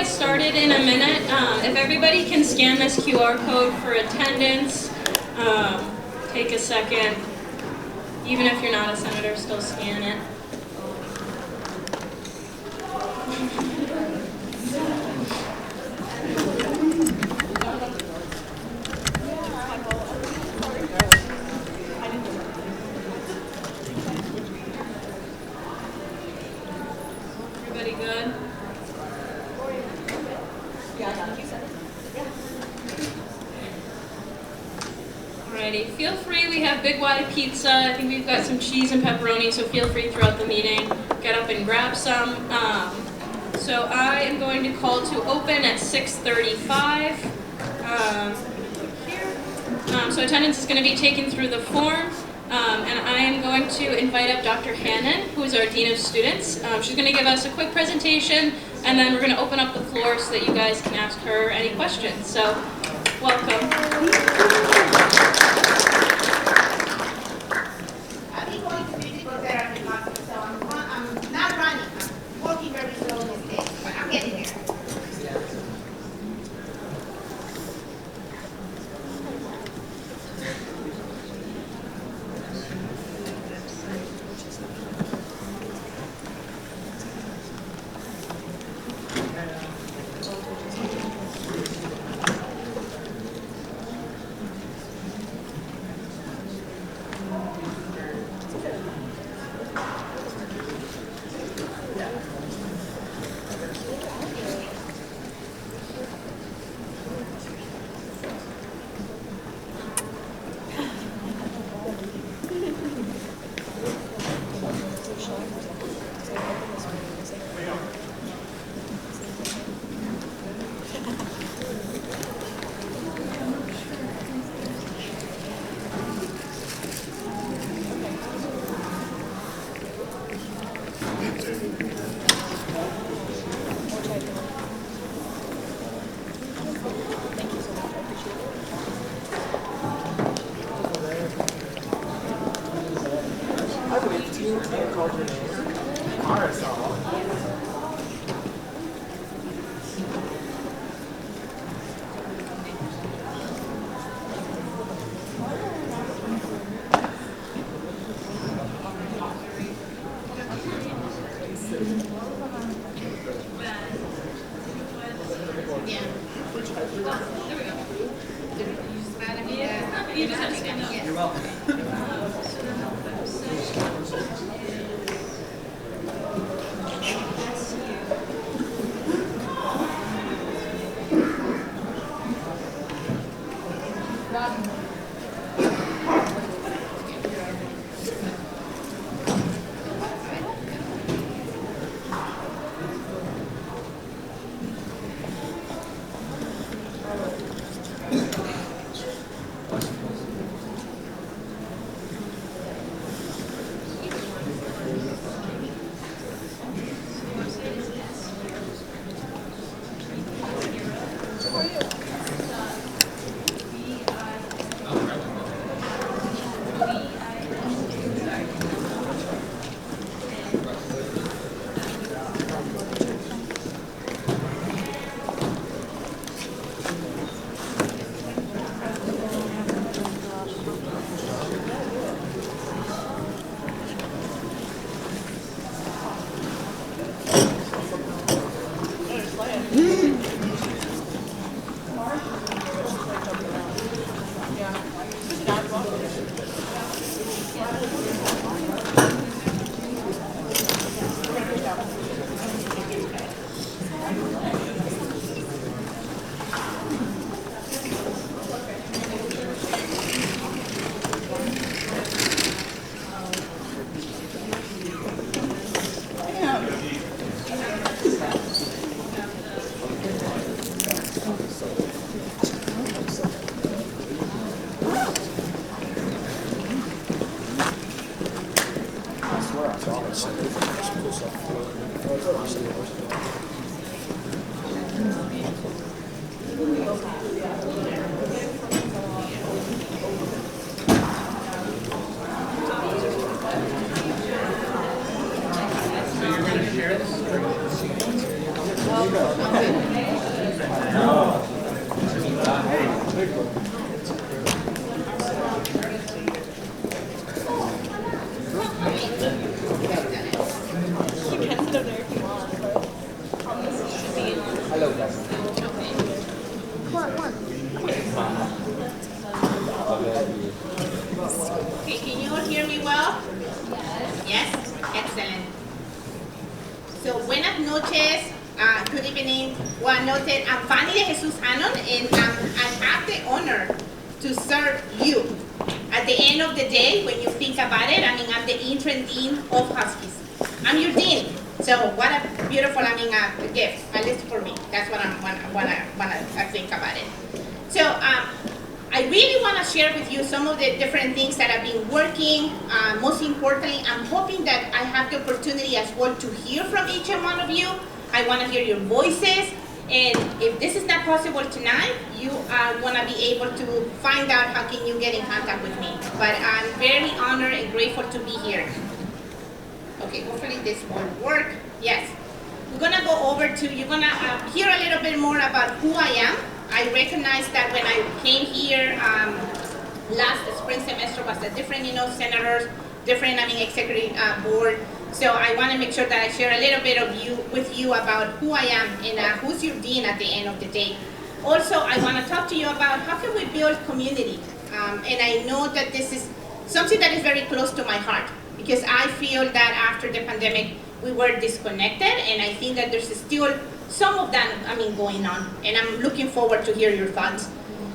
get started in a minute. If everybody can scan this QR code for attendance, take a second. Even if you're not a senator, still scan it. Everybody good? Alrighty, feel free, we have Big Y pizza. I think we've got some cheese and pepperoni, so feel free throughout the meeting, get up and grab some. So I am going to call to open at 6:35. So attendance is going to be taken through the form, and I am going to invite up Dr. Hannon, who is our Dean of Students. She's going to give us a quick presentation, and then we're going to open up the floor so that you guys can ask her any questions. So, welcome. I've been going to physical therapy classes, so I'm not running. I'm walking very slowly these days, but I'm getting there. You're welcome. share this? So buenas noches, good evening, buenas noches. I'm Fanny de Jesus Anon, and I have the honor to serve you. At the end of the day, when you think about it, I'm the interim dean of Huskies. I'm your dean. So what a beautiful, gift, at least for me. That's what I think about it. So I really want to share with you some of the different things that I've been working. Most importantly, I'm hoping that I have the opportunity as well to hear from each and one of you. I want to hear your voices. And if this is not possible tonight, you want to be able to find out how can you get in contact with me. But I'm very honored and grateful to be here. Okay, hopefully this will work. Yes. We're going to go over to, you're going to hear a little bit more about who I am. I recognize that when I came here last spring semester was a different, senators, different, executive board. So I want to make sure that I share a little bit with you about who I am and who's your dean at the end of the day. Also, I want to talk to you about how can we build community. And I know that this is something that is very close to my heart because I feel that after the pandemic, we were disconnected, and I think that there's still some of that, going on, and I'm looking forward to hear your thoughts.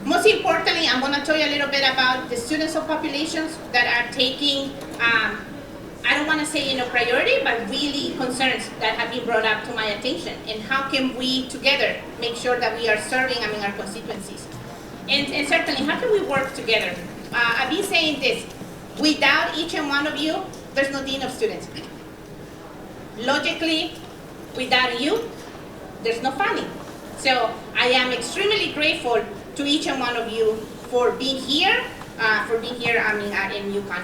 Most importantly, I'm going to tell you a little bit about the students of populations that are taking, I don't want to say priority, but really concerns that have been brought up to my attention, and how can we together make sure that we are serving, our constituencies. And certainly, how can we work together? I've been saying this, without each and one of you, there's no dean of students. Logically, without you, there's no funding. So I am extremely grateful to each and one of you for being here, in Yukon.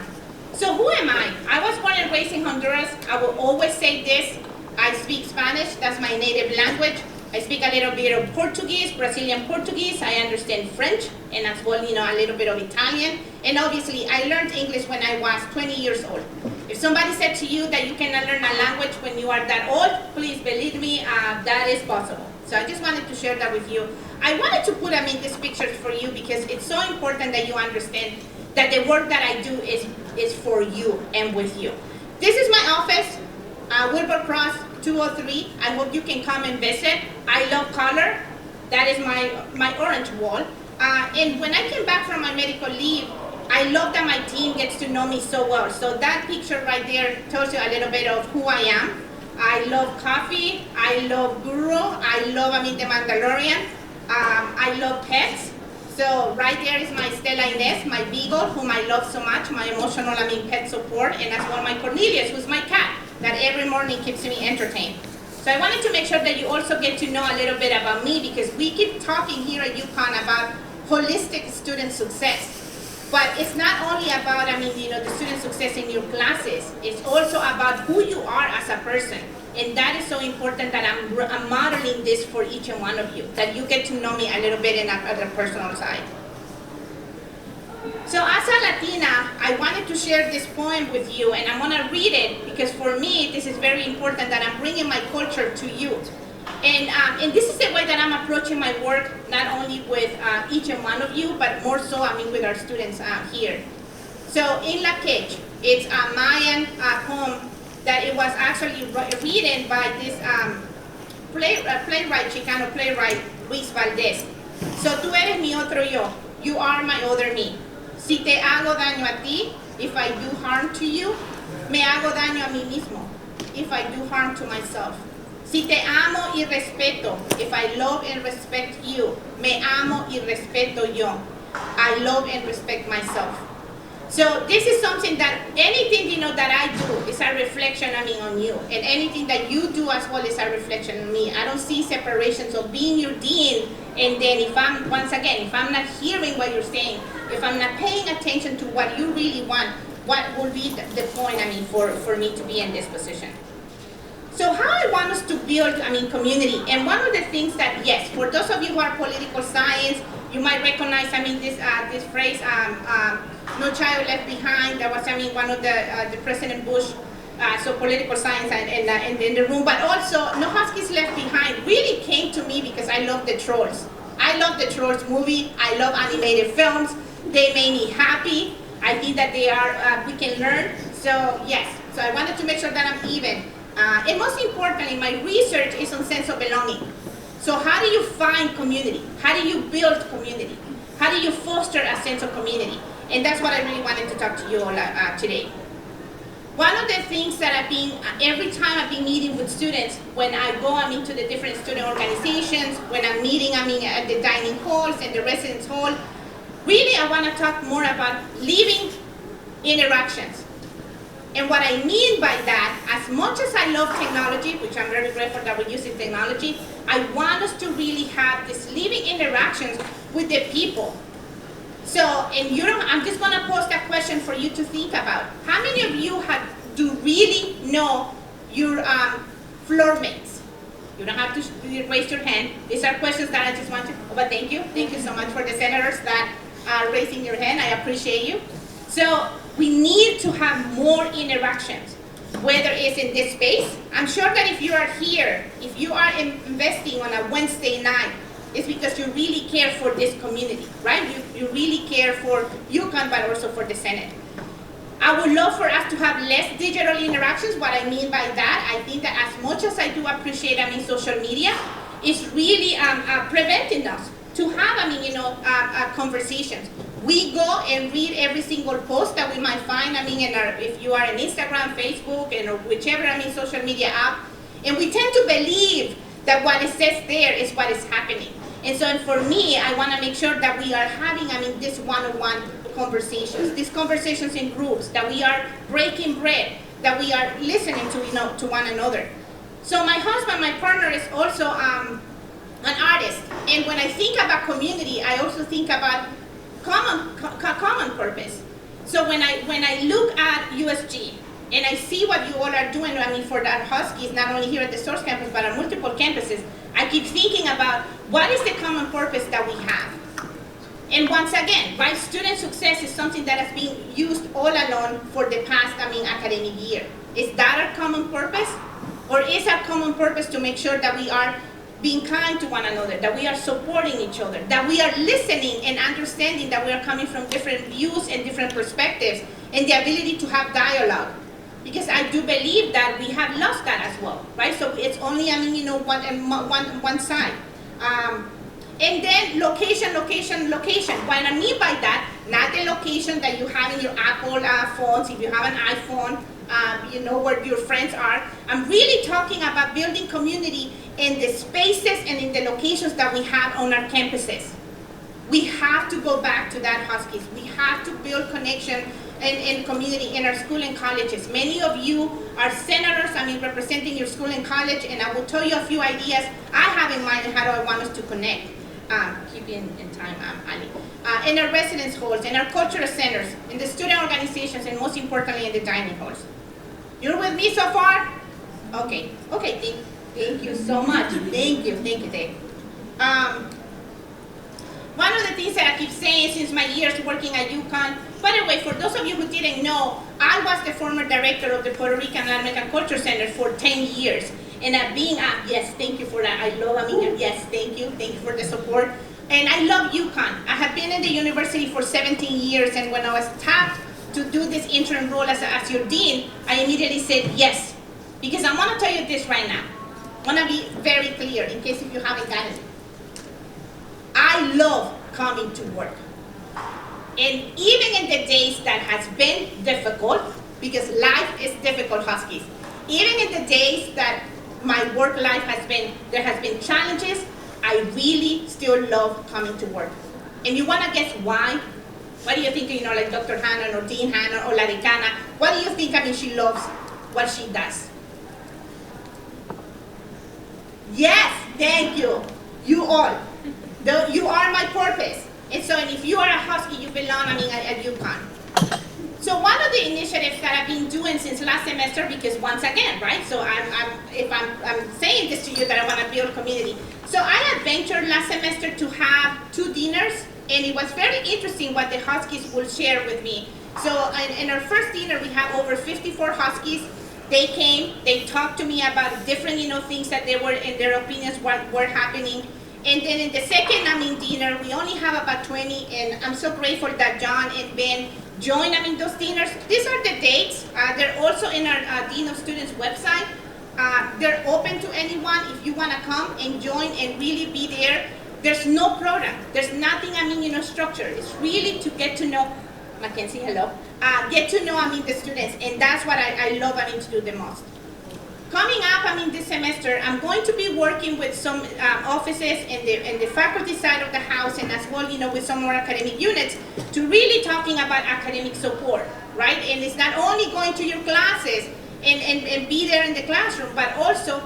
So who am I? I was born and raised in Honduras. I will always say this, I speak Spanish, that's my native language. I speak a little bit of Portuguese, Brazilian Portuguese. I understand French, and as well, a little bit of Italian. And obviously, I learned English when I was 20 years old. If somebody said to you that you cannot learn a language when you are that old, please believe me, that is possible. So I just wanted to share that with you. I wanted to put these pictures for you because it's so important that you understand that the work that I do is for you and with you. This is my office, Wilbur Cross 203. I hope you can come and visit. I love color. That is my orange wall. And when I came back from my medical leave, I love that my team gets to know me so well. So that picture right there tells you a little bit of who I am. I love coffee. I love Guru. I love, The Mandalorian. I love pets. So right there is my Stella Ines, my beagle, whom I love so much, my emotional, pet support, and as well my Cornelius, who's my cat, that every morning keeps me entertained. So I wanted to make sure that you also get to know a little bit about me because we keep talking here at UConn about holistic student success. But it's not only about, the student success in your classes. It's also about who you are as a person. And that is so important that I'm modeling this for each and one of you, that you get to know me a little bit in a personal side. So as a Latina, I wanted to share this poem with you, and I'm going to read it because for me, this is very important that I'm bringing my culture to you. And this is the way that I'm approaching my work, not only with each and one of you, but more so, with our students here. So in La Cage, it's a Mayan poem that it was actually written by this playwright, Chicano playwright, Luis Valdez. So tú eres mi otro yo, you are my other me. Si te hago daño a ti, if I do harm to you, me hago daño a mí mismo, if I do harm to myself. Si te amo y respeto, if I love and respect you, me amo y respeto yo. I love and respect myself. So this is something that anything, that I do is a reflection, on you. And anything that you do as well is a reflection on me. I don't see separations of being your dean, and then if I'm not hearing what you're saying, if I'm not paying attention to what you really want, what will be the point, for me to be in this position? So how I want us to build, community. And one of the things that, yes, for those of you who are political science, you might recognize, this phrase, no child left behind. That was, one of the President Bush, so political science in the room. But also, No Huskies Left Behind really came to me because I love the Trolls. I love the Trolls movie. I love animated films. They made me happy. I think that they are, we can learn. So yes, so I wanted to make sure that I'm even. And most importantly, my research is on sense of belonging. So how do you find community? How do you build community? How do you foster a sense of community? And that's what I really wanted to talk to you all today. One of the things that every time I've been meeting with students, when I go, to the different student organizations, when I'm meeting, at the dining halls and the residence hall, really I want to talk more about living interactions. And what I mean by that, as much as I love technology, which I'm very grateful that we're using technology, I want us to really have these living interactions with the people. So, I'm just going to post a question for you to think about. How many of you do really know your floor mates? You don't have to raise your hand. These are questions that I just want to, but thank you. Thank you so much for the senators that are raising your hand. I appreciate you. So, we need to have more interactions, whether it's in this space. I'm sure that if you are here, if you are investing on a Wednesday night, it's because you really care for this community, right? You really care for UConn, but also for the Senate. I would love for us to have less digital interactions. What I mean by that, I think that as much as I do appreciate, social media, it's really preventing us to have, conversations. We go and read every single post that we might find, if you are on Instagram, Facebook, and whichever, social media app, and we tend to believe that what it says there is what is happening. And so for me, I want to make sure that we are having, this one-on-one conversations, these conversations in groups, that we are breaking bread, that we are listening to, to one another. So my husband, my partner, is also an artist. And when I think about community, I also think about common purpose. So when I look at USG and I see what you all are doing, for our Huskies, not only here at the Source campus, but on multiple campuses, I keep thinking about what is the common purpose that we have. And once again, right, student success is something that has been used all along for the past, academic year. Is that our common purpose? Or is our common purpose to make sure that we are being kind to one another, that we are supporting each other, that we are listening and understanding that we are coming from different views and different perspectives, and the ability to have dialogue? Because I do believe that we have lost that as well, right? So it's only, one side. And then location. What I mean by that, not the location that you have in your Apple phones. If you have an iPhone, you know where your friends are. I'm really talking about building community in the spaces and in the locations that we have on our campuses. We have to go back to that, Huskies. We have to build connection and community in our school and colleges. Many of you are senators, representing your school and college, and I will tell you a few ideas I have in mind and how do I want us to connect. Keep in time, Ali. In our residence halls, in our cultural centers, in the student organizations, and most importantly, in the dining halls. You're with me so far? Okay, thank you so much. Thank you, Dave. One of the things that I keep saying since my years working at UConn, by the way, for those of you who didn't know, I was the former director of the Puerto Rican American Culture Center for 10 years. And yes, thank you for that. I love, yes, thank you for the support. And I love UConn. I have been in the university for 17 years, and when I was tapped to do this interim role as your dean, I immediately said yes. Because I want to tell you this right now. I want to be very clear, in case if you haven't gotten it. I love coming to work. And even in the days that has been difficult, because life is difficult, Huskies, even in the days that my work life there has been challenges, I really still love coming to work. And you want to guess why? What do you think, like Dr. Hannon or Dean Hannon or La Decana, what do you think, she loves what she does? Yes, thank you. You all. You are my purpose. And so, if you are a Husky, you belong, at UConn. So one of the initiatives that I've been doing since last semester, because once again, right, so I'm saying this to you that I want to build community. So I had ventured last semester to have 2 dinners, and it was very interesting what the Huskies will share with me. So in our first dinner, we had over 54 Huskies. They came, they talked to me about different, things that they were, in their opinions, what were happening. And then in the second, dinner, we only have about 20, and I'm so grateful that John and Ben joined, those dinners. These are the dates. They're also in our Dean of Students website. They're open to anyone. If you want to come and join and really be there, there's no program. There's nothing, structure. It's really to get to know, Mackenzie, hello. Get to know, the students, and that's what I love, to do the most. Coming up, this semester, I'm going to be working with some offices in the faculty side of the house, and as well, with some more academic units, to really talking about academic support, right? And it's not only going to your classes and be there in the classroom, but also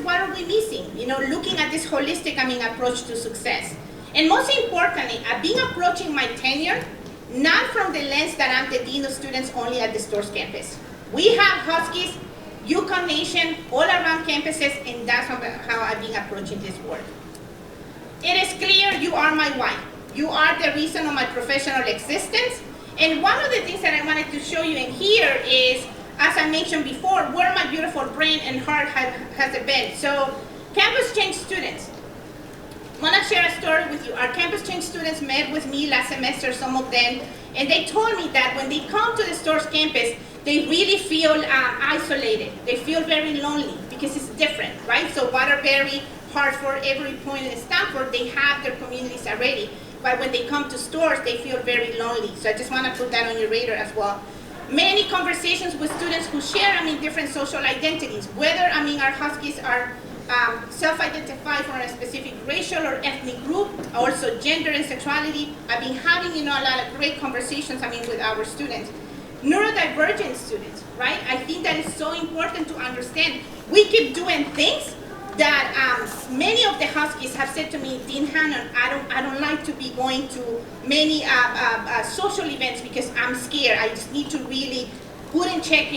what are we missing? Looking at this holistic, approach to success. And most importantly, I've been approaching my tenure not from the lens that I'm the dean of students only at the Stores campus. We have Huskies, Yukon Nation, all around campuses, and that's how I've been approaching this work. It is clear you are my why. You are the reason of my professional existence. And one of the things that I wanted to show you in here is, as I mentioned before, where my beautiful brain and heart has been. So, campus change students. I want to share a story with you. Our campus change students met with me last semester, some of them, and they told me that when they come to the Stores campus, they really feel isolated. They feel very lonely because it's different, right? So Waterbury, Hartford, every point in Stanford, they have their communities already. But when they come to Stores, they feel very lonely. So I just want to put that on your radar as well. Many conversations with students who share, different social identities, whether, our Huskies are self-identify for a specific racial or ethnic group, also gender and sexuality. I've been having, a lot of great conversations, with our students. Neurodivergent students, right? I think that is so important to understand. We keep doing things that many of the Huskies have said to me, Dean Hannon, I don't like to be going to many social events because I'm scared. I just need to really put in check,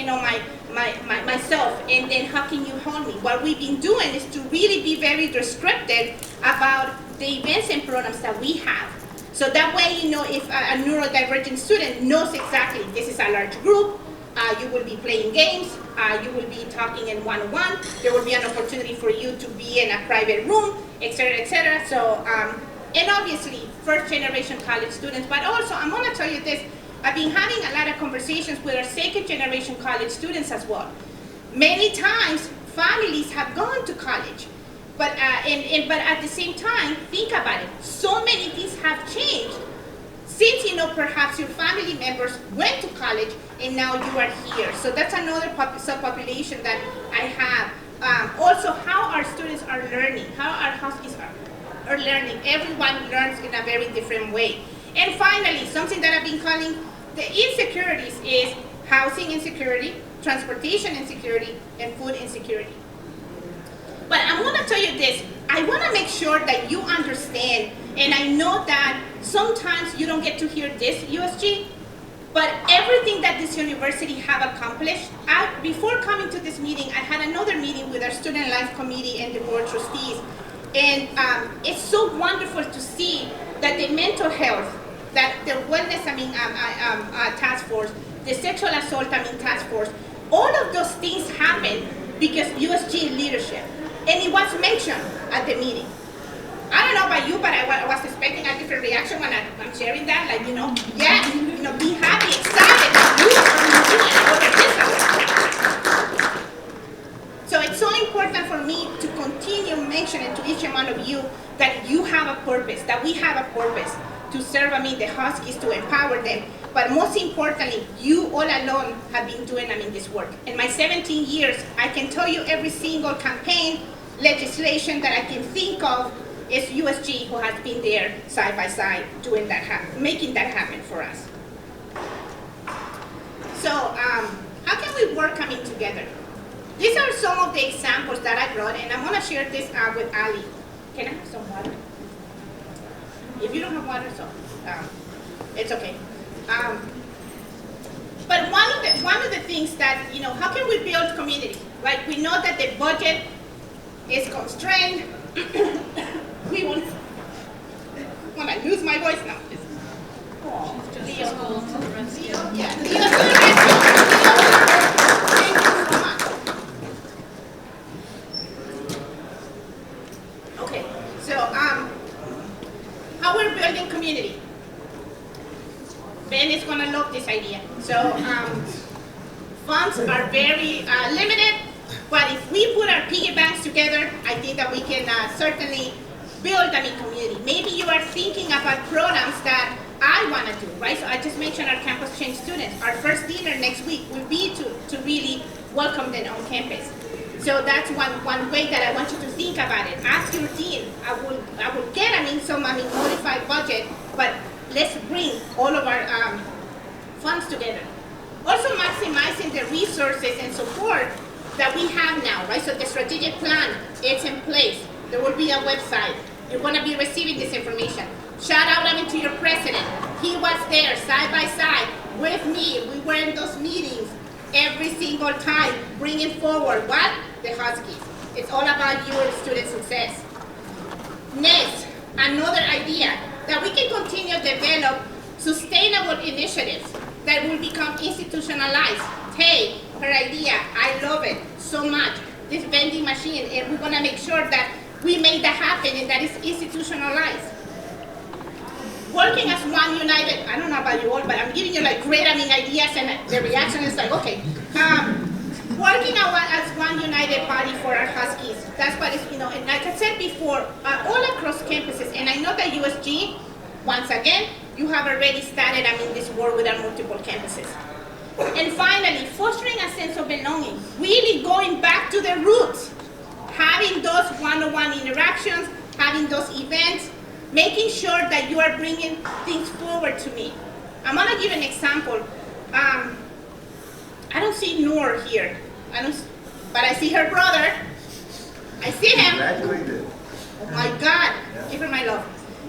myself, and then how can you hold me? What we've been doing is to really be very restricted about the events and programs that we have. So that way, if a neurodivergent student knows exactly this is a large group, you will be playing games, you will be talking in one-on-one, there will be an opportunity for you to be in a private room, etc., etc. So, and obviously, first-generation college students, but also, I'm going to tell you this, I've been having a lot of conversations with our second-generation college students as well. Many times, families have gone to college, but at the same time, think about it. So many things have changed since, perhaps your family members went to college and now you are here. So that's another subpopulation that I have. Also, how our students are learning, how our Huskies are learning. Everyone learns in a very different way. And finally, something that I've been calling the insecurities is housing insecurity, transportation insecurity, and food insecurity. But I want to tell you this, I want to make sure that you understand, and I know that sometimes you don't get to hear this, USG, but everything that this university have accomplished, before coming to this meeting, I had another meeting with our Student Life Committee and the board trustees, and it's so wonderful to see that the mental health, that the wellness, task force, the sexual assault, task force, all of those things happen because USG leadership. And it was mentioned at the meeting. I don't know about you, but I was expecting a different reaction when I'm sharing that, like, yeah, be happy, excited that you are over this. So it's so important for me to continue mentioning to each one of you that you have a purpose, that we have a purpose to serve, the Huskies, to empower them. But most importantly, you all alone have been doing, this work. In my 17 years, I can tell you every single campaign, legislation that I can think of is USG who has been there side by side doing that, making that happen for us. So, how can we work together? These are some of the examples that I brought, and I'm going to share this with Ali. Can I have some water? If you don't have water, so it's okay. But one of the things that, how can we build community? Like, we know that the budget is constrained. We want to lose my voice now. She's just school to the rescue. Yeah, Leo to the rescue. Thank you so much. Okay, so how we're building community. Ben is going to love this idea. So funds are very limited. But if we put our piggy banks together, I think that we can certainly build community. Maybe you are thinking about programs that I want to do, right? So I just mentioned our campus change students. Our first dinner next week will be to really welcome them on campus. So that's one way that I want you to think about it. Ask your dean. I will get some modified budget, but let's bring all of our funds together. Also maximizing the resources and support that we have now, right? So the strategic plan, it's in place. There will be a website. You're going to be receiving this information. Shout out to your president. He was there side by side with me. We were in those meetings every single time, bringing forward what? The Huskies. It's all about your student success. Next, another idea that we can continue to develop sustainable initiatives that will become institutionalized. Hey, her idea, I love it so much. This vending machine, and we're gonna make sure that we make that happen and that it's institutionalized. Working as one united, I don't know about you all, but I'm giving you great ideas, and the reaction is okay. Working as one united body for our Huskies. That's what it's, and like I said before, all across campuses, and I know that USG, once again, you have already started, this work with our multiple campuses. And finally, fostering a sense of belonging, really going back to the roots, having those one-on-one interactions, having those events, making sure that you are bringing things forward to me. I'm gonna give an example. I don't see Noor here, but I see her brother. I see him. Graduated. Oh my God, give her my love.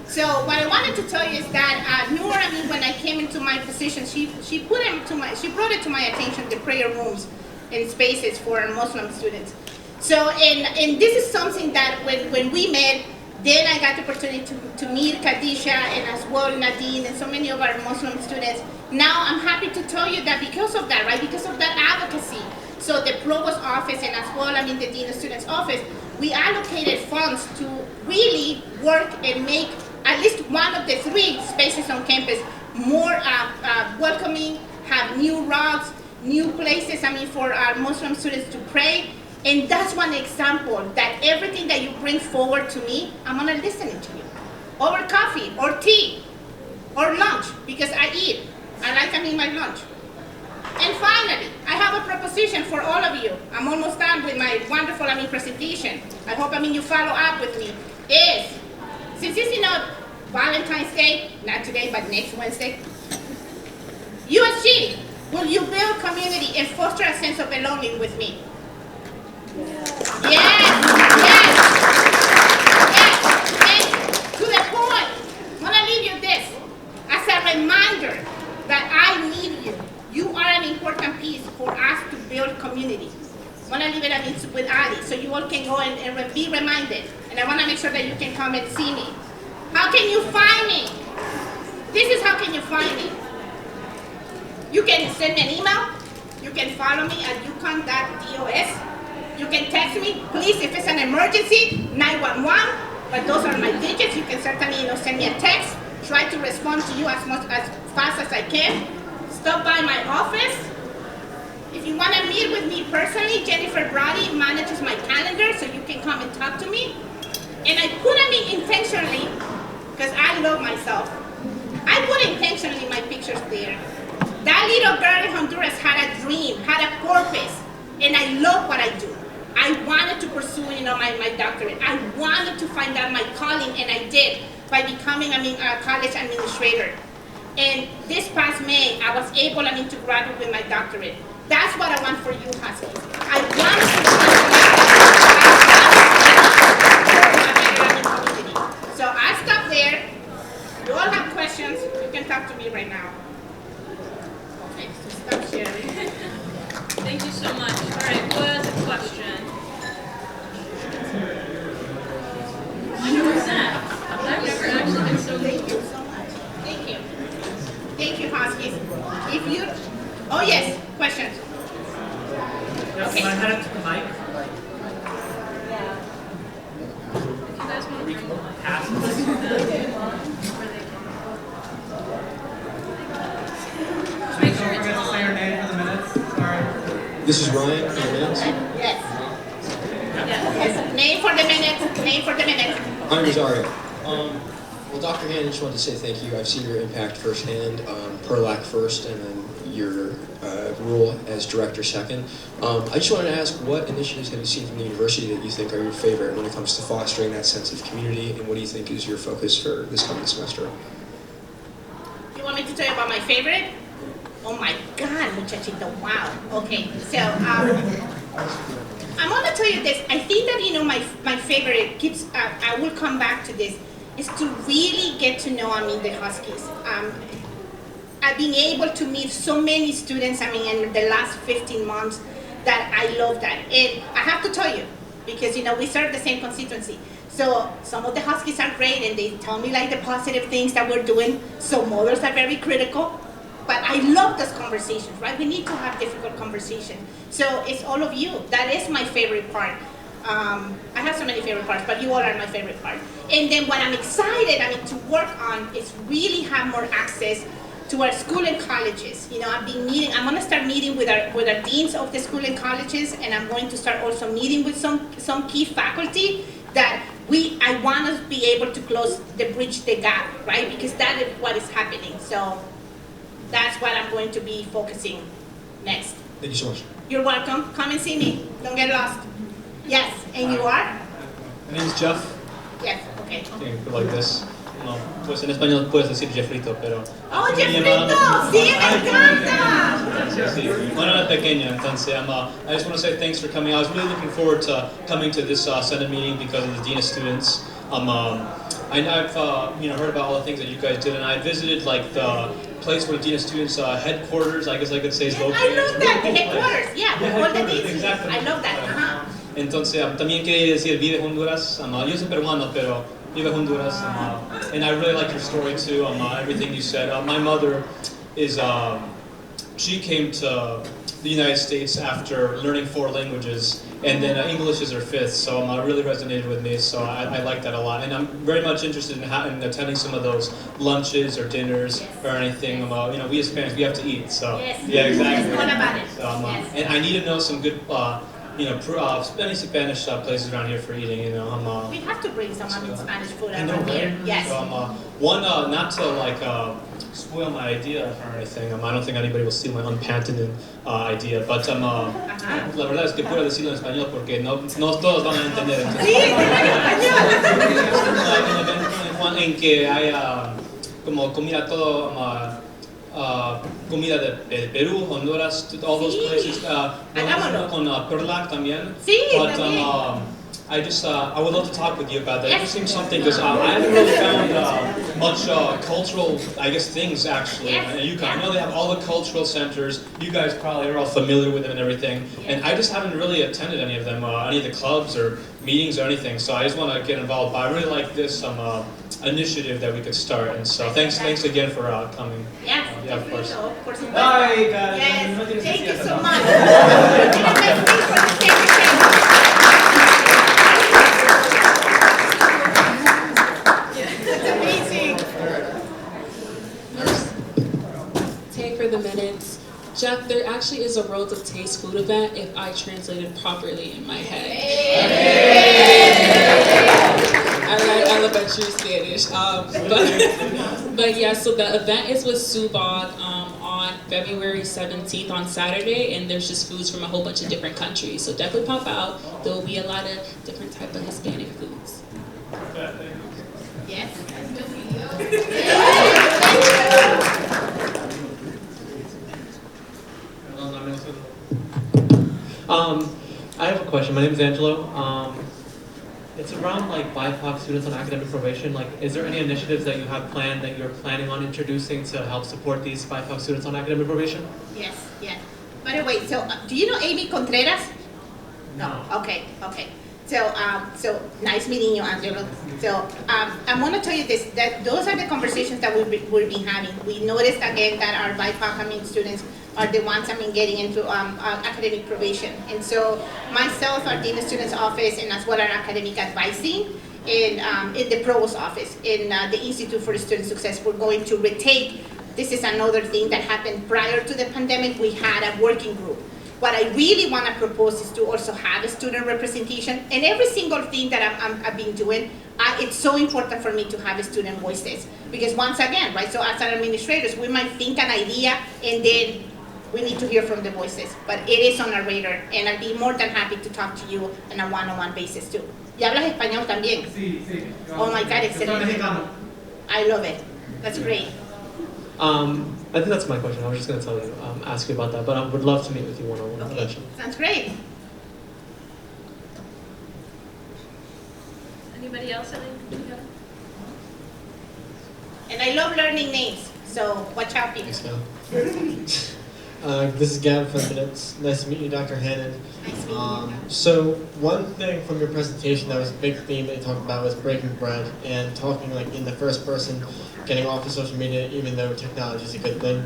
So what I wanted to tell you is that Noor, when I came into my position, she brought it to my attention the prayer rooms and spaces for Muslim students. So and this is something that when we met, then I got the opportunity to meet Khadija and as well Nadine and so many of our Muslim students. Now I'm happy to tell you that because of that, right? Because of that advocacy. So the provost office and as well the dean of students office, we allocated funds to really work and make at least one of the 3 spaces on campus more welcoming, have new routes, new places, for our Muslim students to pray. And that's one example that everything that you bring forward to me, I'm gonna listen to you. Over coffee, or tea, or lunch, because I eat. I like my lunch. And finally, I have a proposition for all of you. I'm almost done with my wonderful presentation. I hope you follow up with me. Since it's Valentine's Day, not today, but next Wednesday, USG, will you build community and foster a sense of belonging with me? Yes. And to the point, I'm gonna leave you this as a reminder that I need you. You are an important piece for us to build community. I'm gonna leave it with Ali, so you all can go and be reminded. And I wanna make sure that you can come and see me. How can you find me? This is how can you find me. You can send me an email. You can follow me at ucon.dos. You can text me, please, if it's an emergency, 911. But those are my digits. You can certainly send me a text. Try to respond to you as fast as I can. Stop by my office. If you want to meet with me personally, Jennifer Brody manages my calendar, so you can come and talk to me. And I put intentionally, because I love myself. I put intentionally my pictures there. That little girl in Honduras had a dream, had a purpose, and I love what I do. I wanted to pursue, my doctorate. I wanted to find out my calling, and I did by becoming, a college administrator. And this past May, I was able, to graduate with my doctorate. That's what I want for you, Huskies. I want to community. So I stop there. You all have questions, you can talk to me right now. Okay, so stop sharing. Thank you so much. All right, who has a question? 100%. I've never actually been so Thank you so much. Thank you. Thank you, Huskies. If you, oh yes, questions. Yes, Okay. can I head up to the mic? If you guys want to bring the mic. Pass this. Make sure Don't it's forget to say your on. name for the minutes. Sorry. This is Ryan Hernandez. Yes. Name for the minute. Name for the minute. I'm Rosario. Well, Dr. Hannon, just wanted to say thank you. I've seen your impact firsthand, PERLAC first, and then your role as director second. I just wanted to ask, what initiatives have you seen from the university that you think are your favorite when it comes to fostering that sense of community, and what do you think is your focus for this coming semester? You want me to tell you about my favorite? Oh my God, muchachito, wow. Okay, so I'm gonna tell you this. I think that, my favorite keeps, I will come back to this, is to really get to know, the Huskies. I've been able to meet so many students, in the last 15 months, that I love that. And I have to tell you, because, we serve the same constituency. So some of the Huskies are great, and they tell me the positive things that we're doing. Some others are very critical. But I love those conversations, right? We need to have difficult conversations. So it's all of you. That is my favorite part. I have so many favorite parts, but you all are my favorite part. And then what I'm excited, to work on is really have more access to our school and colleges. I'm going to start meeting with our deans of the school and colleges, and I'm going to start also meeting with some key faculty that I want to be able to bridge the gap, right? Because that is what is happening. So that's what I'm going to be focusing next. Thank you so much. You're welcome. Come and see me. Don't get lost. Yes, and you are? My name is Jeff. Yes, okay. Okay, like this. No, pues en español puedes decir Jeffrito, pero... ¡Oh, Jeffrito! ¡Sí, me encanta! Sí, bueno, era pequeño, entonces I just want to say thanks for coming. I was really looking forward to coming to this Senate meeting because of the Dean of Students. I've heard about all the things that you guys did, and I visited the place where the Dean of Students headquarters, I guess I could say, is located. I love that, the headquarters, yeah, Yeah, all the headquarters, deans. exactly. I love that, uh-huh. Entonces, también quería decir, vive Honduras. Yo soy peruano, pero vive Honduras. And I really like your story too, everything you said. My mother is, she came to the United States after learning 4 languages, and then English is her 5th, so it really resonated with me, so I like that a lot. And I'm very much interested in attending some of those lunches or dinners or anything. We as Spanish, we have to eat, so Yes. yeah, exactly. It's all about it. So, Yes. And I need to know some good, Spanish places around here for eating. We have to bring some Spanish food I know, around here, right? yes. So, one, not to spoil my idea or anything. I don't think anybody will steal my unpatented idea, but la verdad es que puedo decirlo en español porque no todos van a entender. Entonces, Sí, en español. Juan, en que hay como comida todo. Comida de Perú, Honduras, all those Sí. places. Hagámoslo. Con PERLAC también. Sí, But también. I would love to talk with you about that. It Yes. just seems something because I haven't really found much cultural, things actually. Yes. And I know they have all the cultural centers. You guys probably are all familiar with them and everything. And I just haven't really attended any of them, any of the clubs or meetings or anything. So I just want to get involved. But I really like this initiative that we could start. And so thanks again for coming. Yes, Yeah, of course. por supuesto. Bye, guys. Yes, No tienes thank que you decir so eso. much. Let's wait for the secretary. That's amazing. Take for the minutes. Jeff, there actually is a Road to Taste food event if I translated properly in my head. I like elementary Spanish. But yeah, so the event is with Subag on February 17th on Saturday, and there's just foods from a whole bunch of different countries. So definitely pop out. There will be a lot of different type of Hispanic foods. Yes. I have a question. My name is Angelo. It's around BIPOC students on academic probation. Is there any initiatives that you have planned that you're planning on introducing to help support these BIPOC students on academic probation? Yes, yes. By the way, so do you know Amy Contreras? No. Okay. So nice meeting you, Angelo. So I want to tell you this, that those are the conversations that we've been having. We noticed again that our BIPOC students are the ones getting into academic probation. And so myself, our Dean of Students Office, and as well our academic advising in the Provost Office, in the Institute for Student Success, we're going to retake. This is another thing that happened prior to the pandemic. We had a working group What I really want to propose is to also have a student representation. And every single thing that I've been doing, it's so important for me to have student voices. Because once again, right, so as administrators, we might think an idea and then we need to hear from the voices. But it is on our radar, and I'd be more than happy to talk to you on a one-on-one basis too. ¿Y hablas español también? Sí, sí. Oh my God, excelente. I love it. That's great. I think that's my question. I was just going to tell you, ask you about that, but I would love to meet with you one-on-one eventually. Sounds great. Anybody else have anything? And I love learning names, so watch out, people. Thanks, Cal. This is Gavin from Minutes. Nice to meet you, Dr. Hannon. Nice meeting you. So one thing from your presentation that was a big theme that you talked about was breaking bread and talking like in the first person, getting off of social media, even though technology is a good thing.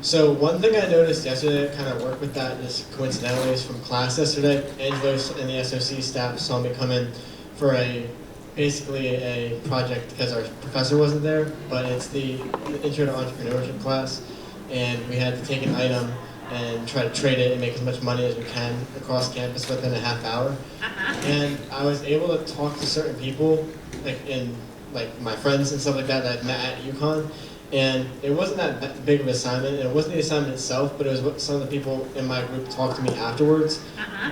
So one thing I noticed yesterday that kind of worked with that is coincidentally is from class yesterday. Angelo and the SOC staff saw me come in for basically a project because our professor wasn't there, but it's the Intro to Entrepreneurship class, and we had to take an item and try to trade it and make as much money as we can across campus within a half hour. And I was able to talk to certain people, like my friends and stuff like that I've met at UConn, and it wasn't that big of an assignment, and it wasn't the assignment itself, but it was what some of the people in my group talked to me afterwards.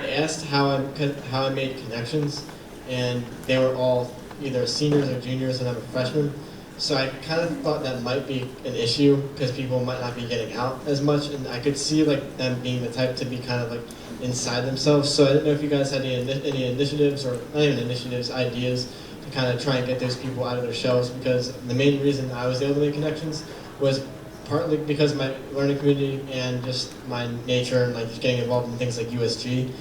They asked how I made connections, and they were all either seniors or juniors, and I'm a freshman. So I kind of thought that might be an issue because people might not be getting out as much, and I could see like them being the type to be kind of like inside themselves. So I didn't know if you guys had any initiatives, or not even initiatives, ideas to kind of try and get those people out of their shells, because the main reason I was able to make connections was partly because of my learning community and just my nature and like just getting involved in things like USG.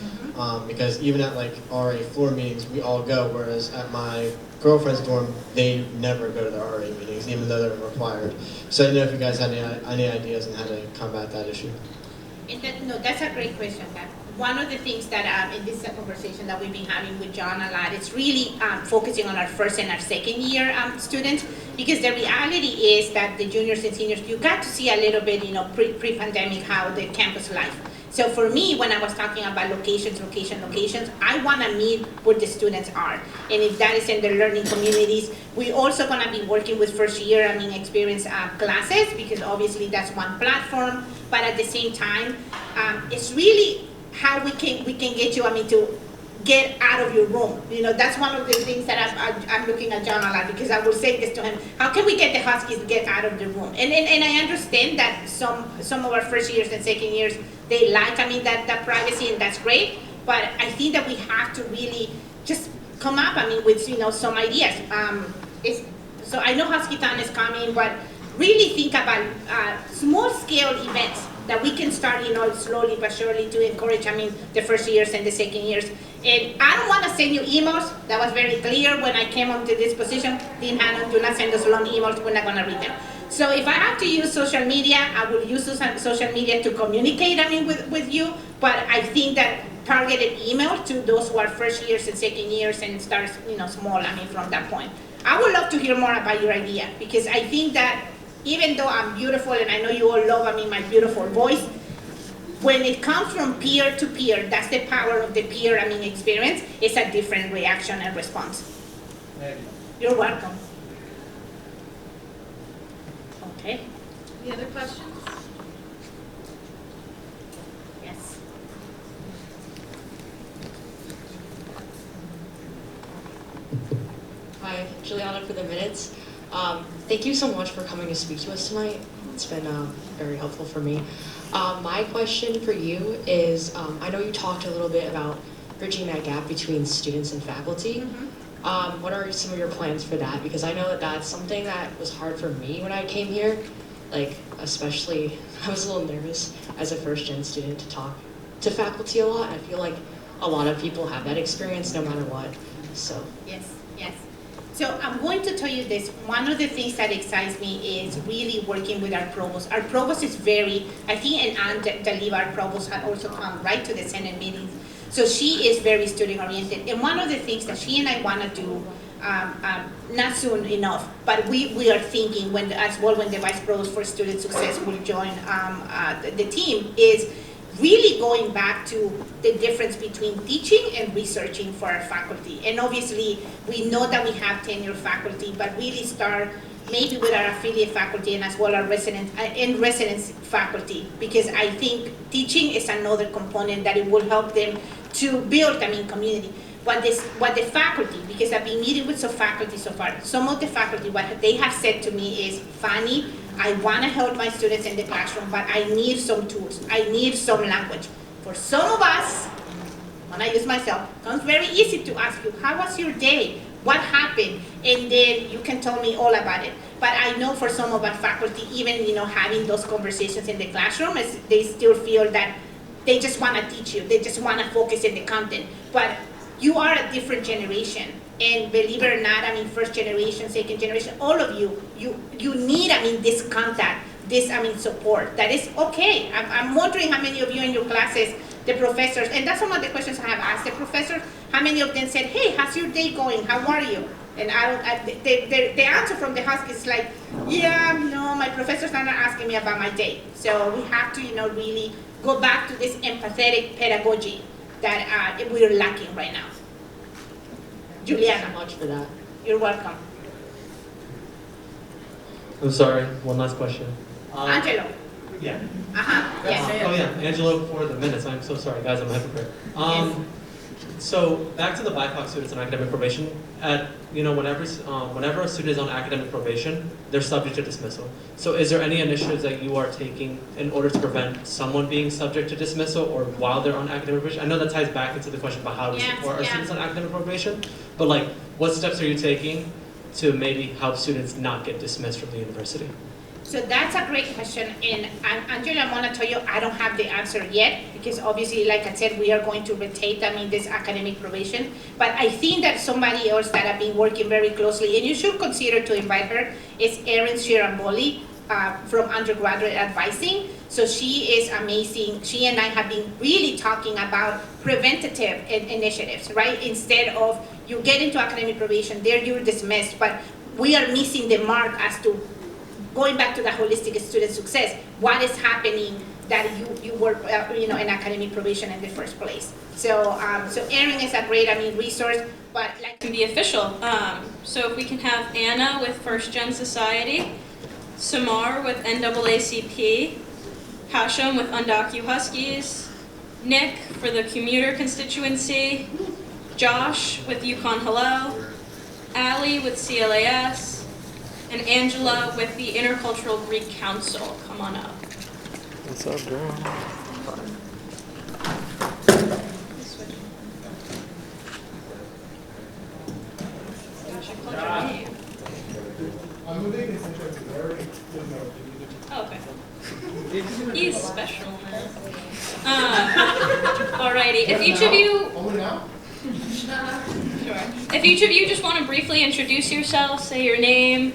Because even at like RA floor meetings, we all go, whereas at my girlfriend's dorm, they never go to the RA meetings, even though they're required. So I didn't know if you guys had any ideas on how to combat that issue. No, that's a great question, Pat. One of the things that in this conversation that we've been having with John a lot, it's really focusing on our first and our second year students, because the reality is that the juniors and seniors, you got to see a little bit, pre-pandemic, how the campus life. So for me, when I was talking about locations, I want to meet where the students are. And if that is in the learning communities, we're also going to be working with first year, experience classes, because obviously that's one platform. But at the same time, it's really how we can get you, to get out of your room. That's one of the things that I'm looking at John a lot, because I will say this to him: how can we get the Huskies to get out of the room? And I understand that some of our first years and second years, they like, that privacy, and that's great. But I think that we have to really just come up, with, some ideas. So I know HuskyTown is coming, but really think about small scale events that we can start, slowly but surely to encourage, the first years and the second years. And I don't want to send you emails. That was very clear when I came onto this position. Dean Hannon, do not send us long emails. We're not going to read them. So if I have to use social media, I will use social media to communicate, with you. But I think that targeted email to those who are first years and second years and start, small, from that point. I would love to hear more about your idea, because I think that even though I'm beautiful and I know you all love, my beautiful voice, when it comes from peer to peer, that's the power of the peer, experience, it's a different reaction and response. You're welcome. Okay. Any other questions? Yes. Hi, Juliana for the minutes. Thank you so much for coming to speak to us tonight. It's been very helpful for me. My question for you is, I know you talked a little bit about bridging that gap between students and faculty. What are some of your plans for that? Because I know that that's something that was hard for me when I came here. Especially, I was a little nervous as a first-gen student to talk to faculty a lot. I feel like a lot of people have that experience no matter what, so. Yes. So I'm going to tell you this. One of the things that excites me is really working with our provost. Our provost is I think, and Anne Daliva, our provost, had also come right to the Senate meetings. So she is very student-oriented. And one of the things that she and I want to do, not soon enough, but we are thinking when the Vice Provost for Student Success will join the team, is really going back to the difference between teaching and researching for our faculty. And obviously, we know that we have tenured faculty, but really start maybe with our affiliate faculty and as well our residence faculty, because I think teaching is another component that it will help them to build, community. What the faculty, because I've been meeting with some faculty so far, some of the faculty, what they have said to me is, Fanny, I want to help my students in the classroom, but I need some tools. I need some language. For some of us, when I use myself, it comes very easy to ask you, how was your day? What happened? And then you can tell me all about it. But I know for some of our faculty, even having those conversations in the classroom, they still feel that they just want to teach you. They just want to focus in the content. But you are a different generation. And believe it or not, first generation, second generation, all of you need, this contact, this, support. That is okay. I'm wondering how many of you in your classes, the professors, and that's one of the questions I have asked the professors, how many of them said, hey, how's your day going? How are you? And the answer from the house is like, yeah, no, my professors are not asking me about my day. So we have to, really go back to this empathetic pedagogy that we're lacking right now. Juliana. Thank you so much for that. You're welcome. I'm sorry, one last question. Angelo. Yeah. Yes. Oh yeah, Angelo for the minutes. I'm so sorry, guys. I'm a hypocrite. So back to the BIPOC students on academic probation. Whenever a student is on academic probation, they're subject to dismissal. So is there any initiatives that you are taking in order to prevent someone being subject to dismissal or while they're on academic probation? I know that ties back into the question about how we support our students on academic probation, but what steps are you taking to maybe help students not get dismissed from the university? So that's a great question, and Angela, I want to tell you, I don't have the answer yet, because obviously, like I said, we are going to rotate, this academic probation, but I think that somebody else that I've been working very closely, and you should consider to invite her, is Erin Shiramboli from undergraduate advising. So she is amazing. She and I have been really talking about preventative initiatives, right? Instead of you get into academic probation, there you're dismissed, but we are missing the mark as to going back to the holistic student success, what is happening that you were in academic probation in the first place. So Erin is a great resource, but Can be official. So if we can have Anna with First Gen Society, Samar with NAACP, Hashem with Undocu Huskies, Nick for the commuter constituency, Josh with Yukon Hello, Allie with CLAS, and Angela with the Intercultural Greek Council. Come on up. What's up, girl? Oh, okay. He's special, man. Alrighty, if each of you... Sure. If each of you just want to briefly introduce yourself, say your name,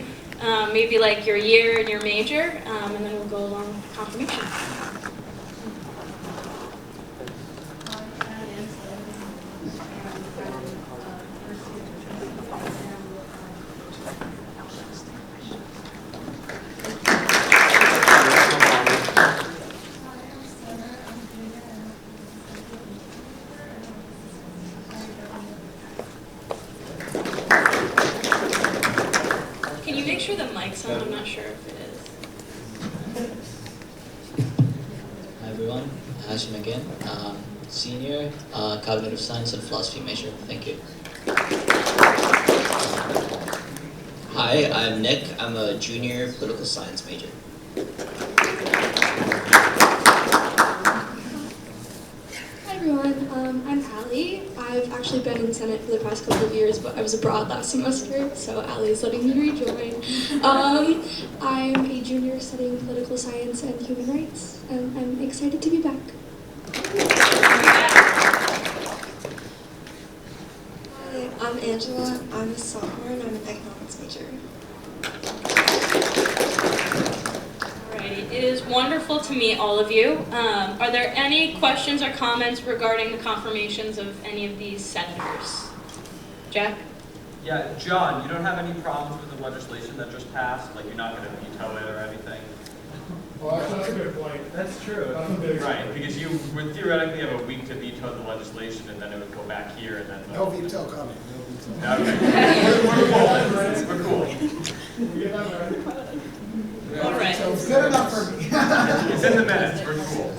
maybe your year and your major, and then we'll go along with confirmation. Can you make sure the mic's on? I'm not sure if it is. Hi everyone, Hashim again. Senior, Cognitive Science and Philosophy major. Thank you. Hi, I'm Nick. I'm a junior political science major. Hi everyone, I'm Allie. I've actually been in Senate for the past couple of years, but I was abroad last semester, so Allie's letting me rejoin. I'm a junior studying political science and human rights, and I'm excited to be back. Hi, I'm Angela. I'm a sophomore and I'm an economics major. Alrighty, it is wonderful to meet all of you. Are there any questions or comments regarding the confirmations of any of these senators? Jack? Yeah, John, you don't have any problems with the legislation that just passed? Like you're not going to veto it or anything? That's a good point. That's true. Right, because you would theoretically have a week to veto the legislation, and then it would go back here, and then. No veto coming. Okay. We're cool. All right. So it's good enough for me. It's in the minutes. We're cool.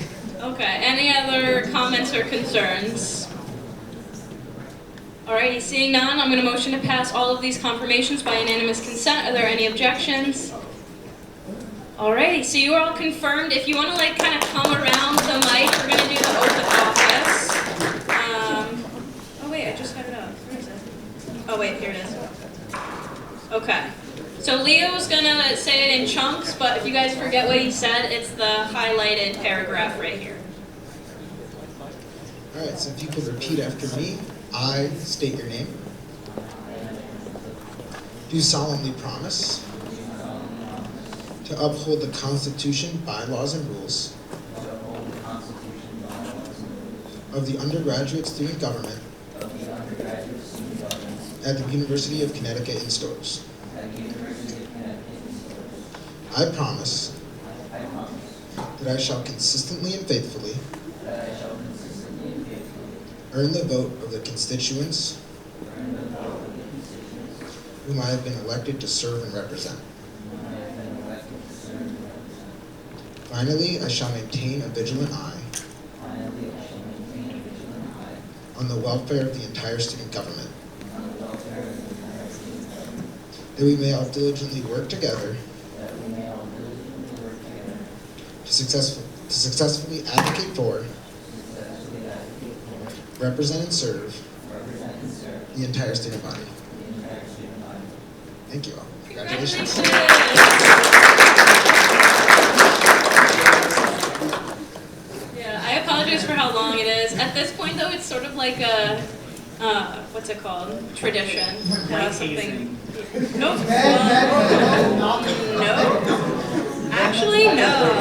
Okay, any other comments or concerns? Alrighty, seeing none, I'm going to motion to pass all of these confirmations by unanimous consent. Are there any objections? Alrighty, so you are all confirmed. If you want to like kind of come around the mic, we're going to do the oath of office. Oh wait, I just had it up. Where is it? Oh wait, here it is. Okay. So Leo's going to say it in chunks, but if you guys forget what he said, it's the highlighted paragraph right here. All right, so if you could repeat after me, I state your name. Do solemnly promise to uphold the Constitution, bylaws, and rules of the undergraduate student government at the University of Connecticut in Stokes. I promise that I shall consistently and faithfully earn the vote of the constituents whom I have been elected to serve and represent. Finally, I shall maintain a vigilant eye on the welfare of the entire student government, that we may all diligently work together to successfully advocate for, represent, and serve the entire student body. Thank you all. Congratulations. Yeah, I apologize for how long it is. At this point, though, it's sort of like a, what's it called? Tradition. Something. Nope. No. Actually, no.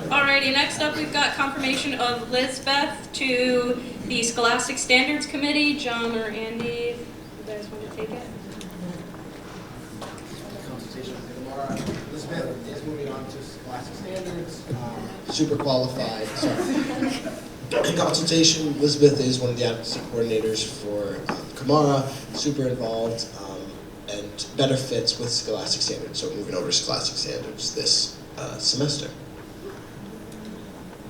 Alrighty, next up we've got confirmation of Lisbeth to the Scholastic Standards Committee. John or Andy, if you guys want to take it. Consultation with Laura. Elizabeth is moving on to Scholastic Standards. Super qualified. In consultation, Elizabeth is one of the advocacy coordinators for Kamara, super involved, and better fits with Scholastic Standards, so moving over to Scholastic Standards this semester.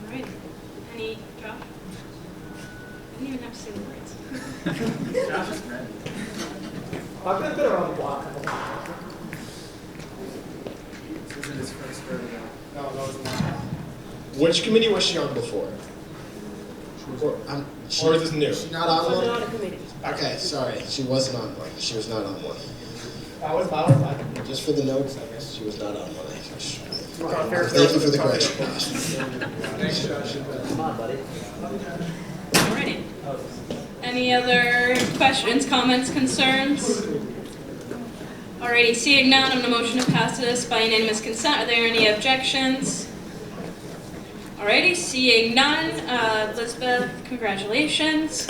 All right. Any, Josh? I didn't even have to say the words. Josh is ready. I've been around the block a couple times. This isn't his first rodeo. No, that was not. Which committee was she on before? Or is this new? She's not on one? on a committee. Okay, sorry, she wasn't on one. She was not on one. That was my Just for the notes, I guess she was not on one. Thank you for the correction. Thanks, Josh. Come on, buddy. Alrighty. Any other questions, comments, concerns? Alrighty, seeing none, I'm going to motion to pass this by unanimous consent. Are there any objections? Alrighty, seeing none, Elizabeth, congratulations.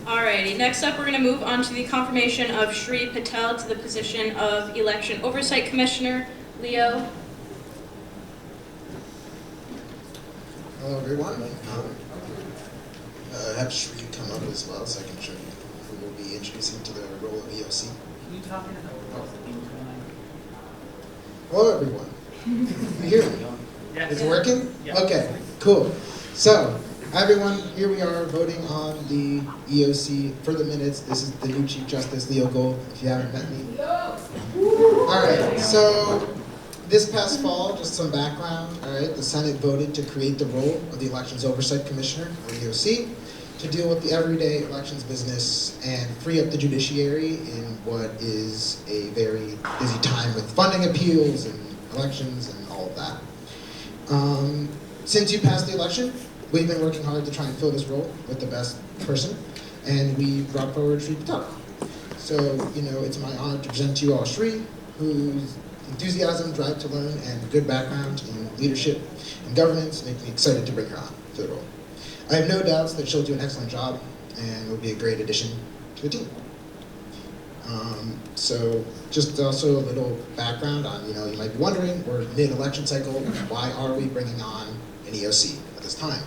Alrighty, next up we're going to move on to the confirmation of Shri Patel to the position of Election Oversight Commissioner. Leo? Hello, everyone. Have Shri come up as well so I can show you who will be introducing to the role of EOC. Can you talk in a Hello, everyone. You hear me? Yes. Is it working? Yeah. Okay, cool. So, everyone, here we are voting on the EOC. For the minutes, this is the new Chief Justice, Leo Gold, if you haven't met me. All right, so this past fall, just some background, all right, the Senate voted to create the role of the Elections Oversight Commissioner, or EOC, to deal with the everyday elections business and free up the judiciary in what is a very busy time with funding appeals and elections and all of that. Since you passed the election, we've been working hard to try and fill this role with the best person, and we brought forward Shri Patel. So, it's my honor to present to you all Shri, whose enthusiasm, drive to learn, and good background in leadership and governance make me excited to bring her on to the role. I have no doubts that she'll do an excellent job and will be a great addition to the team. So just also a little background on, you might be wondering, we're mid-election cycle, why are we bringing on an EOC at this time?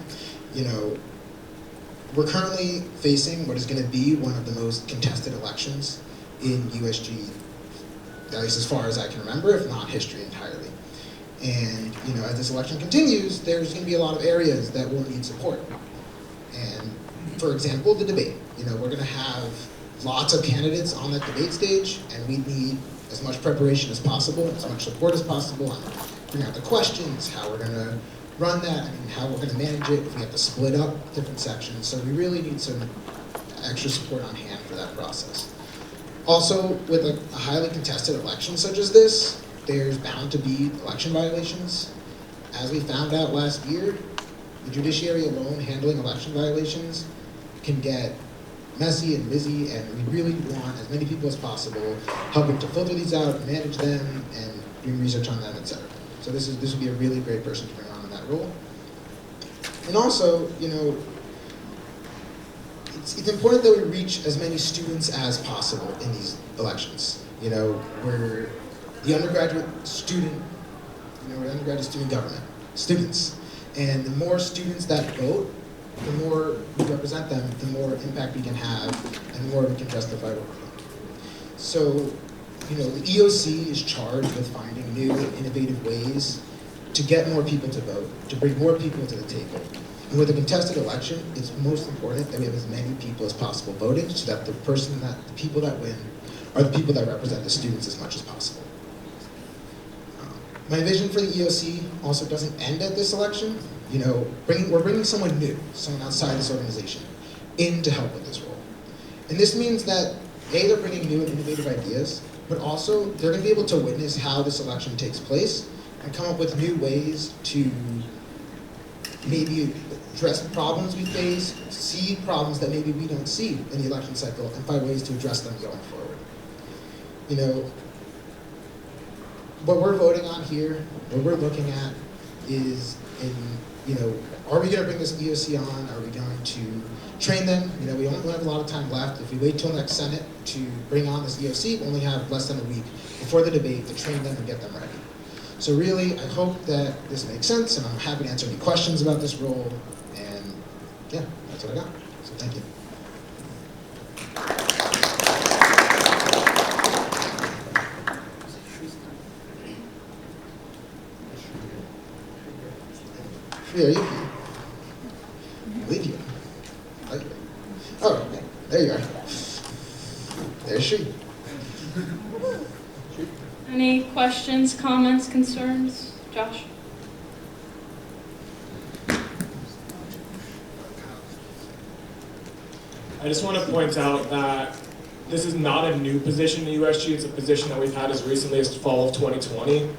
We're currently facing what is going to be one of the most contested elections in USG, at least as far as I can remember, if not history entirely. And, as this election continues, there's going to be a lot of areas that will need support. And, for example, the debate. We're going to have lots of candidates on that debate stage, and we need as much preparation as possible, as much support as possible on bringing out the questions, how we're going to run that, how we're going to manage it, if we have to split up different sections. So we really need some extra support on hand for that process. Also, with a highly contested election such as this, there's bound to be election violations. As we found out last year, the judiciary alone handling election violations can get messy and busy, and we really want as many people as possible helping to filter these out, manage them, and doing research on them, etc. So this would be a really great person to bring on in that role. And also, it's important that we reach as many students as possible in these elections. We're the undergraduate student, we're undergraduate student government, students. And the more students that vote, the more we represent them, the more impact we can have, and the more we can justify what we're doing. So, the EOC is charged with finding new and innovative ways to get more people to vote, to bring more people to the table. And with a contested election, it's most important that we have as many people as possible voting, so that the people that win are the people that represent the students as much as possible. My vision for the EOC also doesn't end at this election. We're bringing someone new, someone outside this organization, in to help with this role. And this means that, A, they're bringing new and innovative ideas, but also they're going to be able to witness how this election takes place and come up with new ways to maybe address problems we face, see problems that maybe we don't see in the election cycle, and find ways to address them going forward. What we're voting on here, what we're looking at is are we going to bring this EOC on? Are we going to train them? We don't have a lot of time left. If we wait till next Senate to bring on this EOC, we only have less than a week before the debate to train them and get them ready. So really, I hope that this makes sense, and I'm happy to answer any questions about this role. And yeah, that's what I got. So thank you. There you are. I believe you. Oh, okay. There you are. There's she. Any questions, comments, concerns? Josh? I just want to point out that this is not a new position in USG. It's a position that we've had as recently as fall of 2020.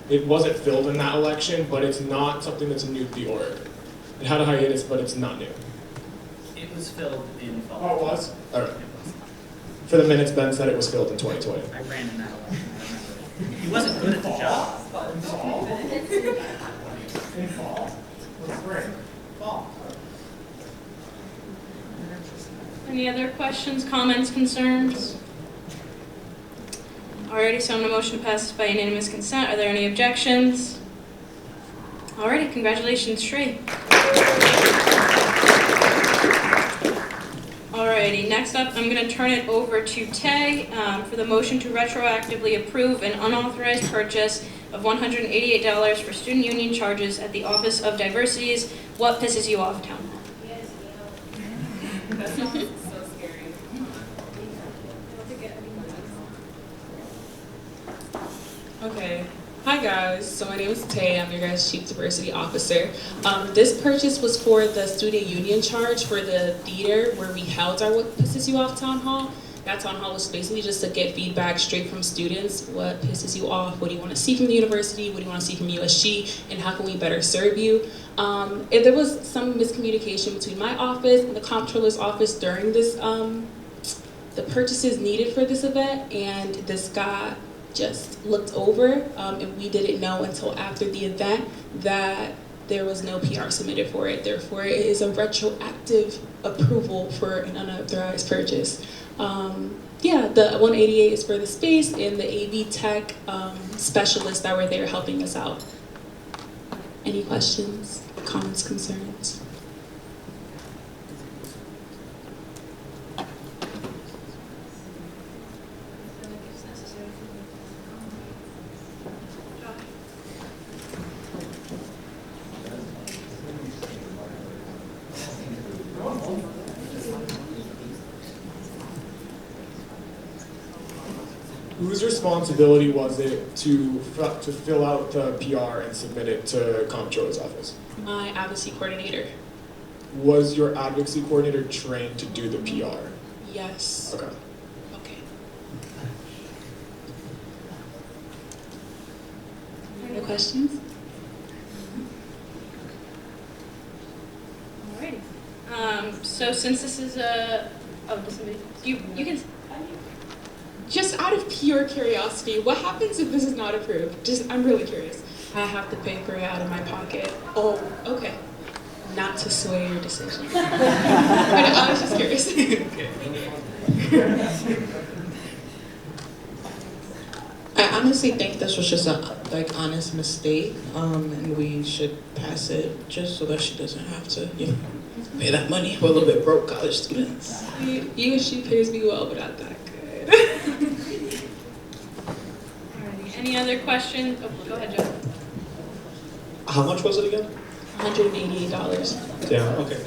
It wasn't filled in that election, but it's not something that's new to the org. It had a hiatus, but it's not new. It was filled in fall. Oh, it was? All right. For the minutes, Ben said it was filled in 2020. I ran in that election. He wasn't good at the job. In fall? In fall? Or spring? Fall. Any other questions, comments, concerns? Alrighty, so I'm going to motion to pass this by unanimous consent. Are there any objections? Alrighty, congratulations, Shree. Alrighty, next up, I'm going to turn it over to Tay for the motion to retroactively approve an unauthorized purchase of $188 for student union charges at the Office of Diversity's What Pisses You Off Town Hall. So scary. Okay. Hi guys, so my name is Tay, I'm your guys' Chief Diversity Officer. This purchase was for the student union charge for the theater where we held our What Pisses You Off Town Hall. That town hall was basically just to get feedback straight from students. What pisses you off? What do you want to see from the university? What do you want to see from USG? And how can we better serve you? If there was some miscommunication between my office and the comptroller's office during this, the purchases needed for this event, and this guy just looked over, and we didn't know until after the event that there was no PR submitted for it. Therefore, it is a retroactive approval for an unauthorized purchase. Yeah, the 188 is for the space and the AV tech specialists that were there helping us out. Any questions, comments, concerns? Whose responsibility was it to fill out the PR and submit it to Comptroller's office? My advocacy coordinator. Was your advocacy coordinator trained to do the PR? Yes. Okay. Okay. Any other questions? Alrighty. So since this is a, does somebody, you can. Just out of pure curiosity, what happens if this is not approved? I'm really curious. I have to pay for it out of my pocket. Oh, okay. Not to sway your decision. But I was just curious. I honestly think this was just a honest mistake, and we should pass it just so that she doesn't have to pay that money. We're a little bit broke college students. USG pays me well, but not that good. Alrighty. Any other questions? Oh, go ahead, Joe. How much was it again? $188. Yeah, okay.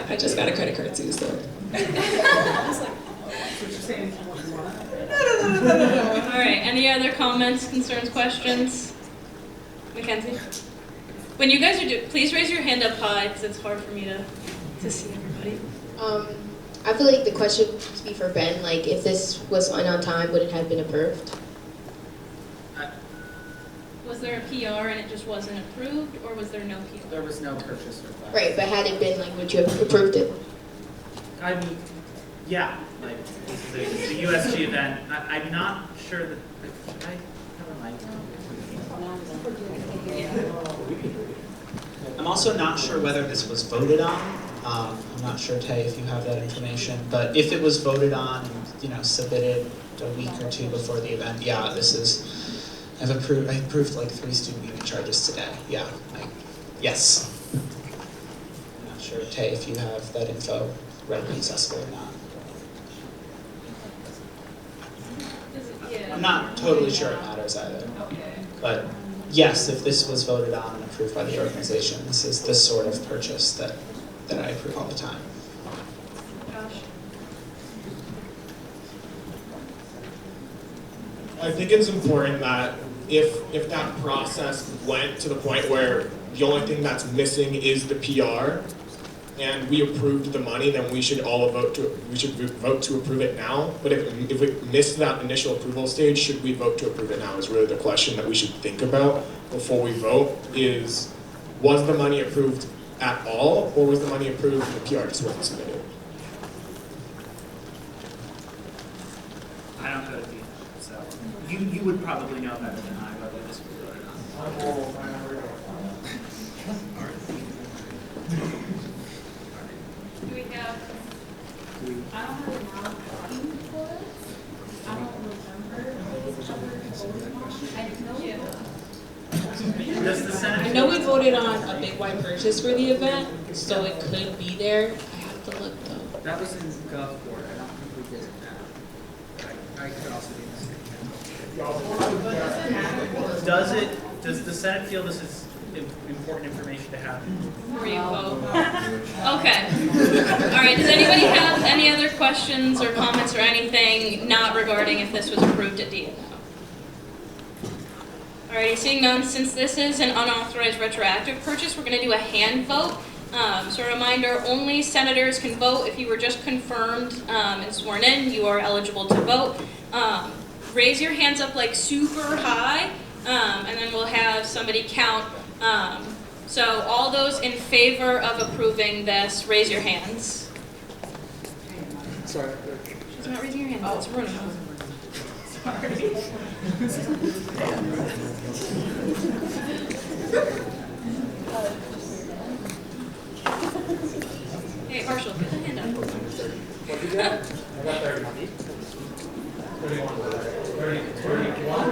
I just got a credit card too, so. Alright, any other comments, concerns, questions? Mackenzie? When you guys are please raise your hand up high, because it's hard for me to see everybody. I feel like the question should be for Ben, like if this was on time, would it have been approved? Was there a PR and it just wasn't approved, or was there no PR? There was no purchase request. Right, but had it been, like, would you have approved it? I mean, yeah, like, this is the USG event. I'm not sure that, should I have a mic? I'm also not sure whether this was voted on. I'm not sure, Tay, if you have that information, but if it was voted on and, submitted a week or two before the event, yeah, this is, I approved like 3 student union charges today. Yeah, yes. I'm not sure, Tay, if you have that info readily accessible or not. I'm not totally sure it matters either. But yes, if this was voted on and approved by the organization, this is the sort of purchase that I approve all the time. I think it's important that if that process went to the point where the only thing that's missing is the PR, and we approved the money, then we should vote to approve it now. But if we missed that initial approval stage, should we vote to approve it now? Is really the question that we should think about before we vote. Was the money approved at all, or was the money approved and the PR just wasn't submitted? I don't know the details, so you would probably know better than I whether this was voted on. Do we have? I don't have a now for it. I don't remember which other I know. Does the Senate? I know we voted on a big white purchase for the event, so it could be there. I have to look though. That was in Gov Board. I don't think we did that. I could also be mistaken. Does the Senate feel this is important information to have? Before you vote. Okay. All right, does anybody have any other questions or comments or anything not regarding if this was approved at DNO? Alrighty, seeing none, since this is an unauthorized retroactive purchase, we're going to do a hand vote. So a reminder, only senators can vote. If you were just confirmed and sworn in, you are eligible to vote. Raise your hands up like super high, and then we'll have somebody count. So all those in favor of approving this, raise your hands. Sorry. She's not raising your hands, it's Runa. Hey, Marshall, get the hand up. What did you get? I got 30.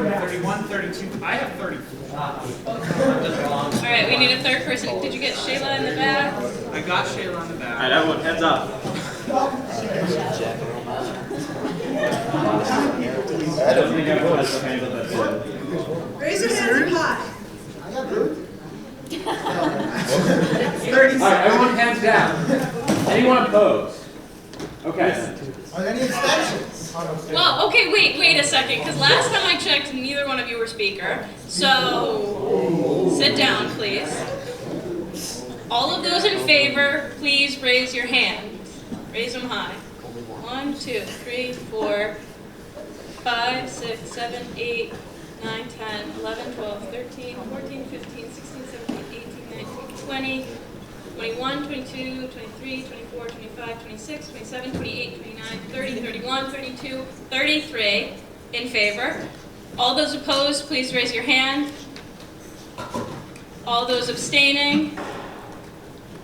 31, 32. I have 30. All right, we need a third person. Did you get Shayla in the back? I got Shayla on the back. All right, everyone, heads up. I don't think everyone has their hands up at all. Raise your hands high. I got good. 30. All right, everyone, hands down. Anyone opposed? Okay. Are there any extensions? Well, okay, wait a second, because last time I checked, neither one of you were speaker. So, sit down, please. All of those in favor, please raise your hands. Raise them high. 1, 2, 3, 4, 5, 6, 7, 8, 9, 10, 11, 12, 13, 14, 15, 16, 17, 18, 19, 20, 21, 22, 23, 24, 25, 26, 27, 28, 29, 30, 31, 32, 33 in favor. All those opposed, please raise your hand. All those abstaining,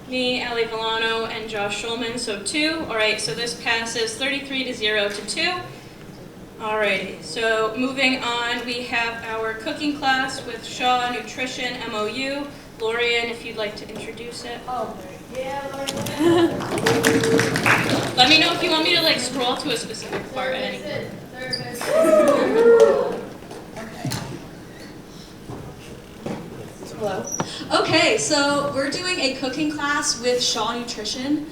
me, Ali Villano, and Josh Schulman, so 2. All right, so this passes 33 to 0 to 2. Alrighty, so moving on, we have our cooking class with Shaw Nutrition MOU. Lorian, if you'd like to introduce it. Oh, yeah, Lorian. Let me know if you want me to like scroll to a specific part at any point. Hello. Okay, so we're doing a cooking class with Shaw Nutrition.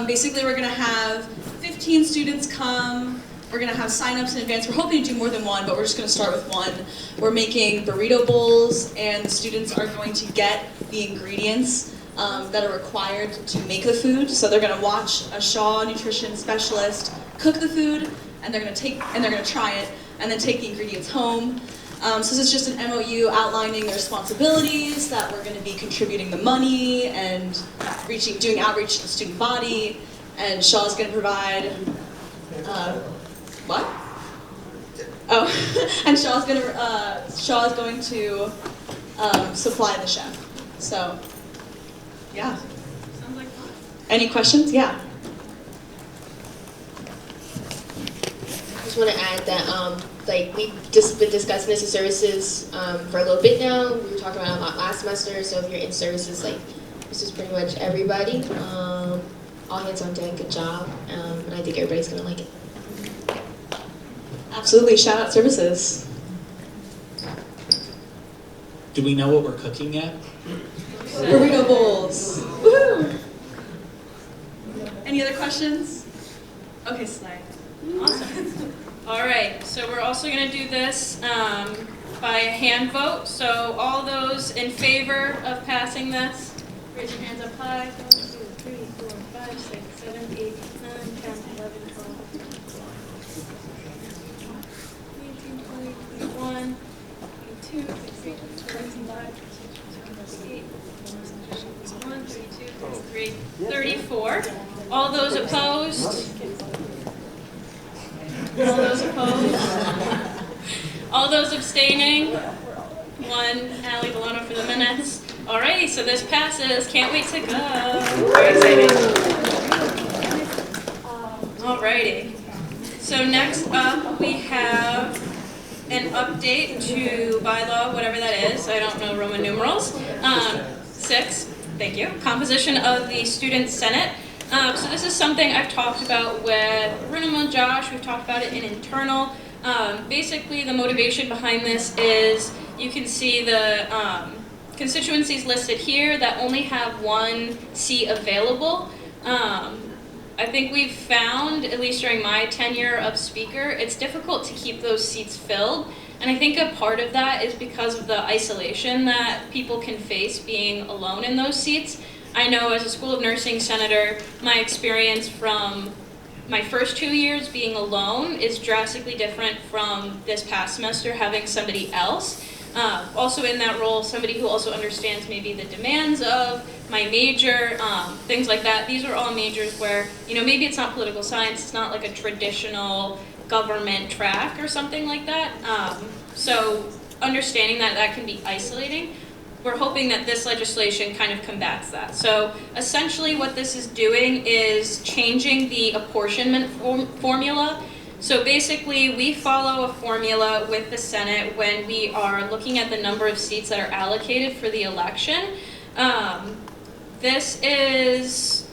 Basically, we're going to have 15 students come. We're going to have sign-ups in advance. We're hoping to do more than one, but we're just going to start with one. We're making burrito bowls, and the students are going to get the ingredients that are required to make the food. So they're going to watch a Shaw Nutrition specialist cook the food, and they're going to try it, and then take the ingredients home. So this is just an MOU outlining the responsibilities, that we're going to be contributing the money and doing outreach to the student body, and Shaw's going to provide. What? Oh, and Shaw's going to supply the chef. So, yeah. Sounds like fun. Any questions? Yeah. I just want to add that we've just been discussing this in services for a little bit now. We were talking about it a lot last semester. So if you're in services, this is pretty much everybody. All hands on deck. Good job, and I think everybody's gonna like it. Absolutely. Shout out services. Do we know what we're cooking yet? Burrito bowls. Woohoo! Any other questions? Okay, Slay. Awesome. All right, so we're also going to do this by a hand vote. So all those in favor of passing this, raise your hands up high. 1, 2, 3, 4, 5, 6, 7, 8, 9, 10, 11, 12, 18, 20, 21, 22, 23, 24, 25, 26, 27, 28, 31, 32, 33, 34. All those opposed? All those opposed? All those abstaining? 1, Ali Villano for the minutes. Alrighty, so this passes. Can't wait to go. Very excited. Alrighty. So next up we have an update to bylaw, whatever that is. I don't know Roman numerals. 6, thank you. Composition of the Student Senate. So this is something I've talked about with Runima and Josh. We've talked about it in internal. Basically, the motivation behind this is you can see the constituencies listed here that only have 1 seat available. I think we've found, at least during my tenure of speaker, it's difficult to keep those seats filled. And I think a part of that is because of the isolation that people can face being alone in those seats. I know as a School of Nursing senator, my experience from my first 2 years being alone is drastically different from this past semester having somebody else. Also in that role, somebody who also understands maybe the demands of my major, things like that. These are all majors where, maybe it's not political science, it's not like a traditional government track or something like that. So understanding that that can be isolating, we're hoping that this legislation kind of combats that. So essentially what this is doing is changing the apportionment formula. So basically we follow a formula with the Senate when we are looking at the number of seats that are allocated for the election. This is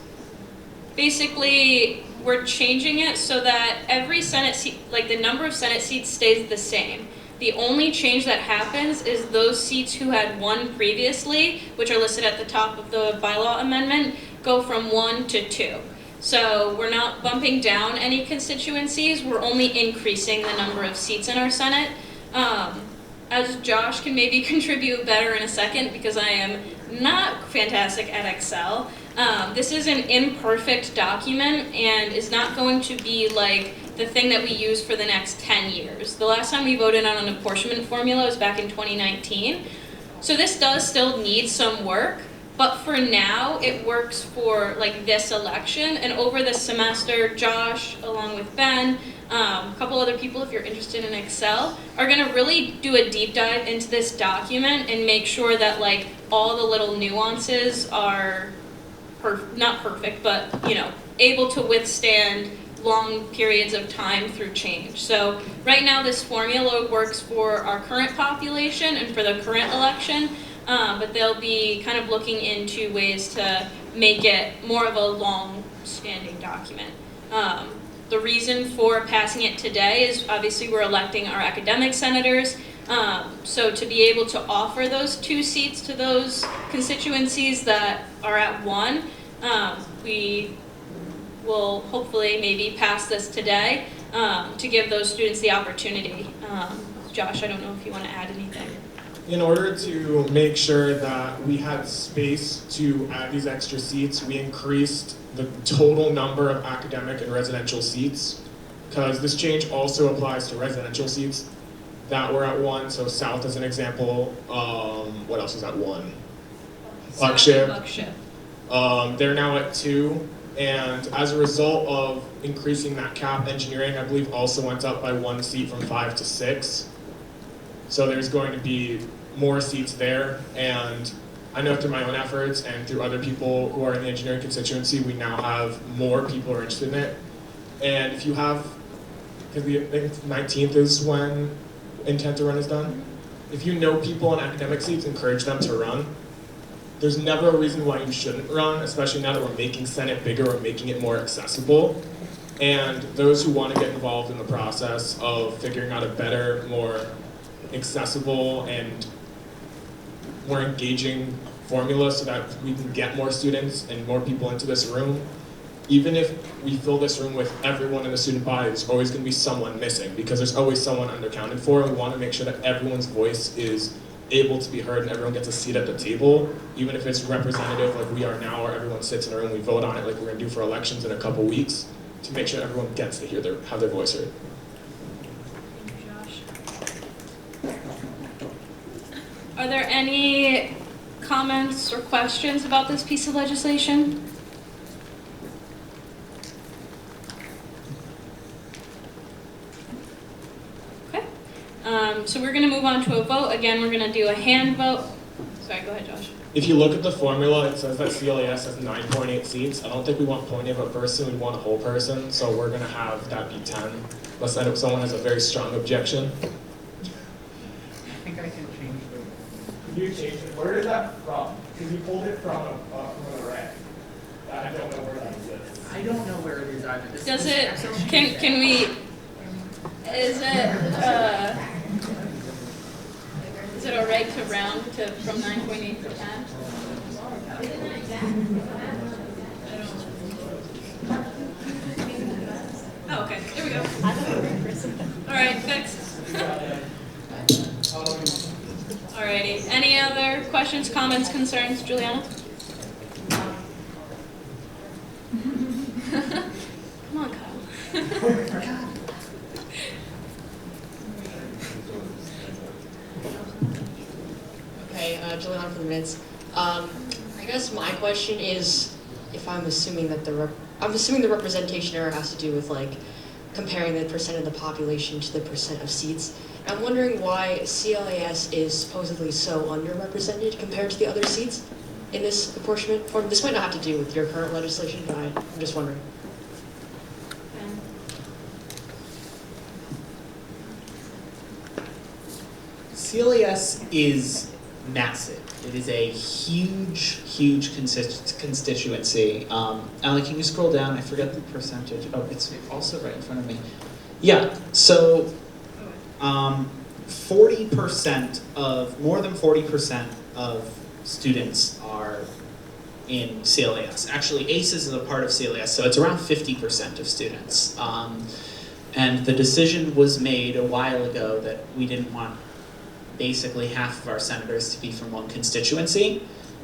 basically, we're changing it so that every Senate seat, like the number of Senate seats stays the same. The only change that happens is those seats who had won previously, which are listed at the top of the bylaw amendment, go from 1 to 2. So we're not bumping down any constituencies, we're only increasing the number of seats in our Senate. As Josh can maybe contribute better in a second, because I am not fantastic at Excel, this is an imperfect document and is not going to be like the thing that we use for the next 10 years. The last time we voted on an apportionment formula was back in 2019. So this does still need some work, but for now it works for like this election, and over the semester, Josh, along with Ben, a couple other people, if you're interested in Excel, are gonna really do a deep dive into this document and make sure that like all the little nuances are not perfect, but able to withstand long periods of time through change. So right now this formula works for our current population and for the current election, but they'll be kind of looking into ways to make it more of a long-standing document. The reason for passing it today is obviously we're electing our academic senators, so to be able to offer those 2 seats to those constituencies that are at 1, we will hopefully maybe pass this today to give those students the opportunity. Josh, I don't know if you want to add anything. In order to make sure that we had space to add these extra seats, we increased the total number of academic and residential seats, because this change also applies to residential seats that were at 1. So South as an example, what else is at 1? Buckship. They're now at 2. And as a result of increasing that cap, engineering, I believe, also went up by 1 seat from 5 to 6. So there's going to be more seats there. And I know through my own efforts and through other people who are in the engineering constituency, we now have more people who are interested in it. And if you have, because the 19th is when intent to run is done. If you know people in academic seats, encourage them to run. There's never a reason why you shouldn't run, especially now that we're making Senate bigger, we're making it more accessible. And those who want to get involved in the process of figuring out a better, more accessible and more engaging formula so that we can get more students and more people into this room. Even if we fill this room with everyone in the student body, there's always going to be someone missing, because there's always someone undercounted for, and we want to make sure that everyone's voice is able to be heard and everyone gets a seat at the table, even if it's representative like we are now, where everyone sits in a room, we vote on it like we're going to do for elections in a couple weeks, to make sure everyone gets to have their voice heard. Are there any comments or questions about this piece of legislation? So we're going to move on to a vote. Again, we're going to do a hand vote. Sorry, go ahead, Josh. If you look at the formula, it says that CLAS has 9.8 seats. I don't think we want 0.8 of a person, we want a whole person, so we're going to have that be 10. Unless someone has a very strong objection. I think I can change the... Could you change it? Where is that from? Because you pulled it from an array. I don't know where that exists. I don't know where it is either. Does it, can we, is it alright to round to from 9.8 to 10? Oh, okay, there we go. Alright, fixed. Alrighty, any other questions, comments, concerns, Juliana? Come on, Kyle. Okay, Juliana for the minutes. I guess my question is, if I'm assuming that the representation error has to do with like comparing the percent of the population to the percent of seats. And I'm wondering why CLAS is supposedly so underrepresented compared to the other seats in this apportionment form. This might not have to do with your current legislation, but I'm just wondering. CLAS is massive. It is a huge, huge constituency. Allie, can you scroll down? I forget the percentage. Oh, it's also right in front of me. Yeah, so 40% of, more than 40% of students are in CLAS. Actually, ACES is a part of CLAS, so it's around 50% of students. And the decision was made a while ago that we didn't want basically half of our senators to be from one constituency.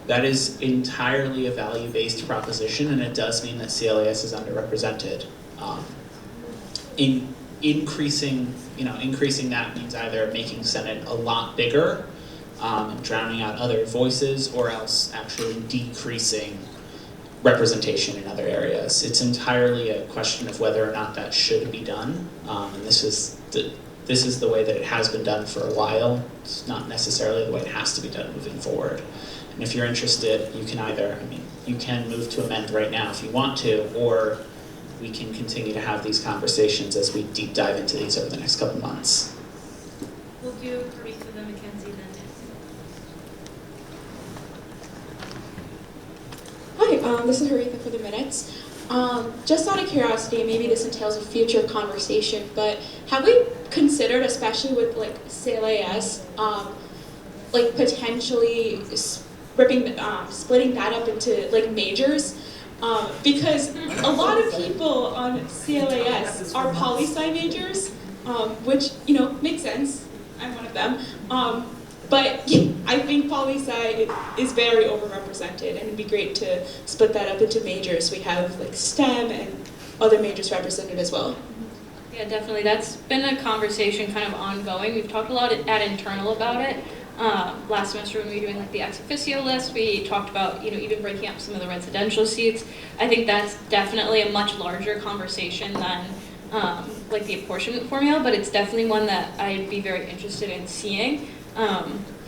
That is entirely a value-based proposition, and it does mean that CLAS is underrepresented. Increasing that means either making Senate a lot bigger and drowning out other voices, or else actually decreasing representation in other areas. It's entirely a question of whether or not that should be done, and this is the way that it has been done for a while. It's not necessarily the way it has to be done moving forward. And if you're interested, you can either, you can move to amend right now if you want to, or we can continue to have these conversations as we deep dive into these over the next couple months. We'll do Aretha then Mackenzie then. Hi, this is Haritha for the minutes. Just out of curiosity, maybe this entails a future conversation, but have we considered, especially with like CLAS, like potentially splitting that up into like majors? Because a lot of people on CLAS are poli-sci majors, which makes sense. I'm one of them. But I think poli-sci is very overrepresented, and it'd be great to split that up into majors. We have like STEM and other majors represented as well. Yeah, definitely. That's been a conversation kind of ongoing. We've talked a lot at internal about it. Last semester when we were doing like the ex officio list, we talked about even breaking up some of the residential seats. I think that's definitely a much larger conversation than like the apportionment formula, but it's definitely one that I'd be very interested in seeing.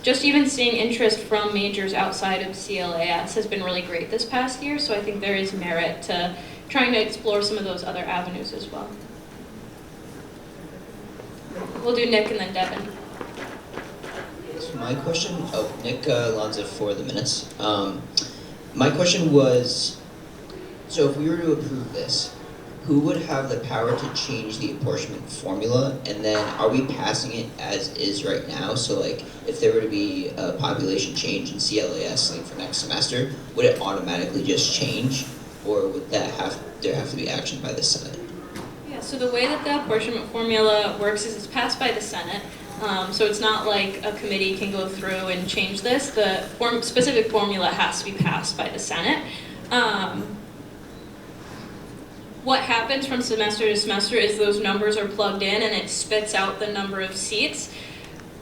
Just even seeing interest from majors outside of CLAS has been really great this past year, so I think there is merit to trying to explore some of those other avenues as well. We'll do Nick and then Devin. My question, Nick Alonzo for the minutes. My question was, so if we were to approve this, who would have the power to change the apportionment formula? And then are we passing it as is right now? So like if there were to be a population change in CLAS like for next semester, would it automatically just change? Or would there have to be action by the Senate? Yeah, so the way that the apportionment formula works is it's passed by the Senate. So it's not like a committee can go through and change this. The specific formula has to be passed by the Senate. What happens from semester to semester is those numbers are plugged in and it spits out the number of seats.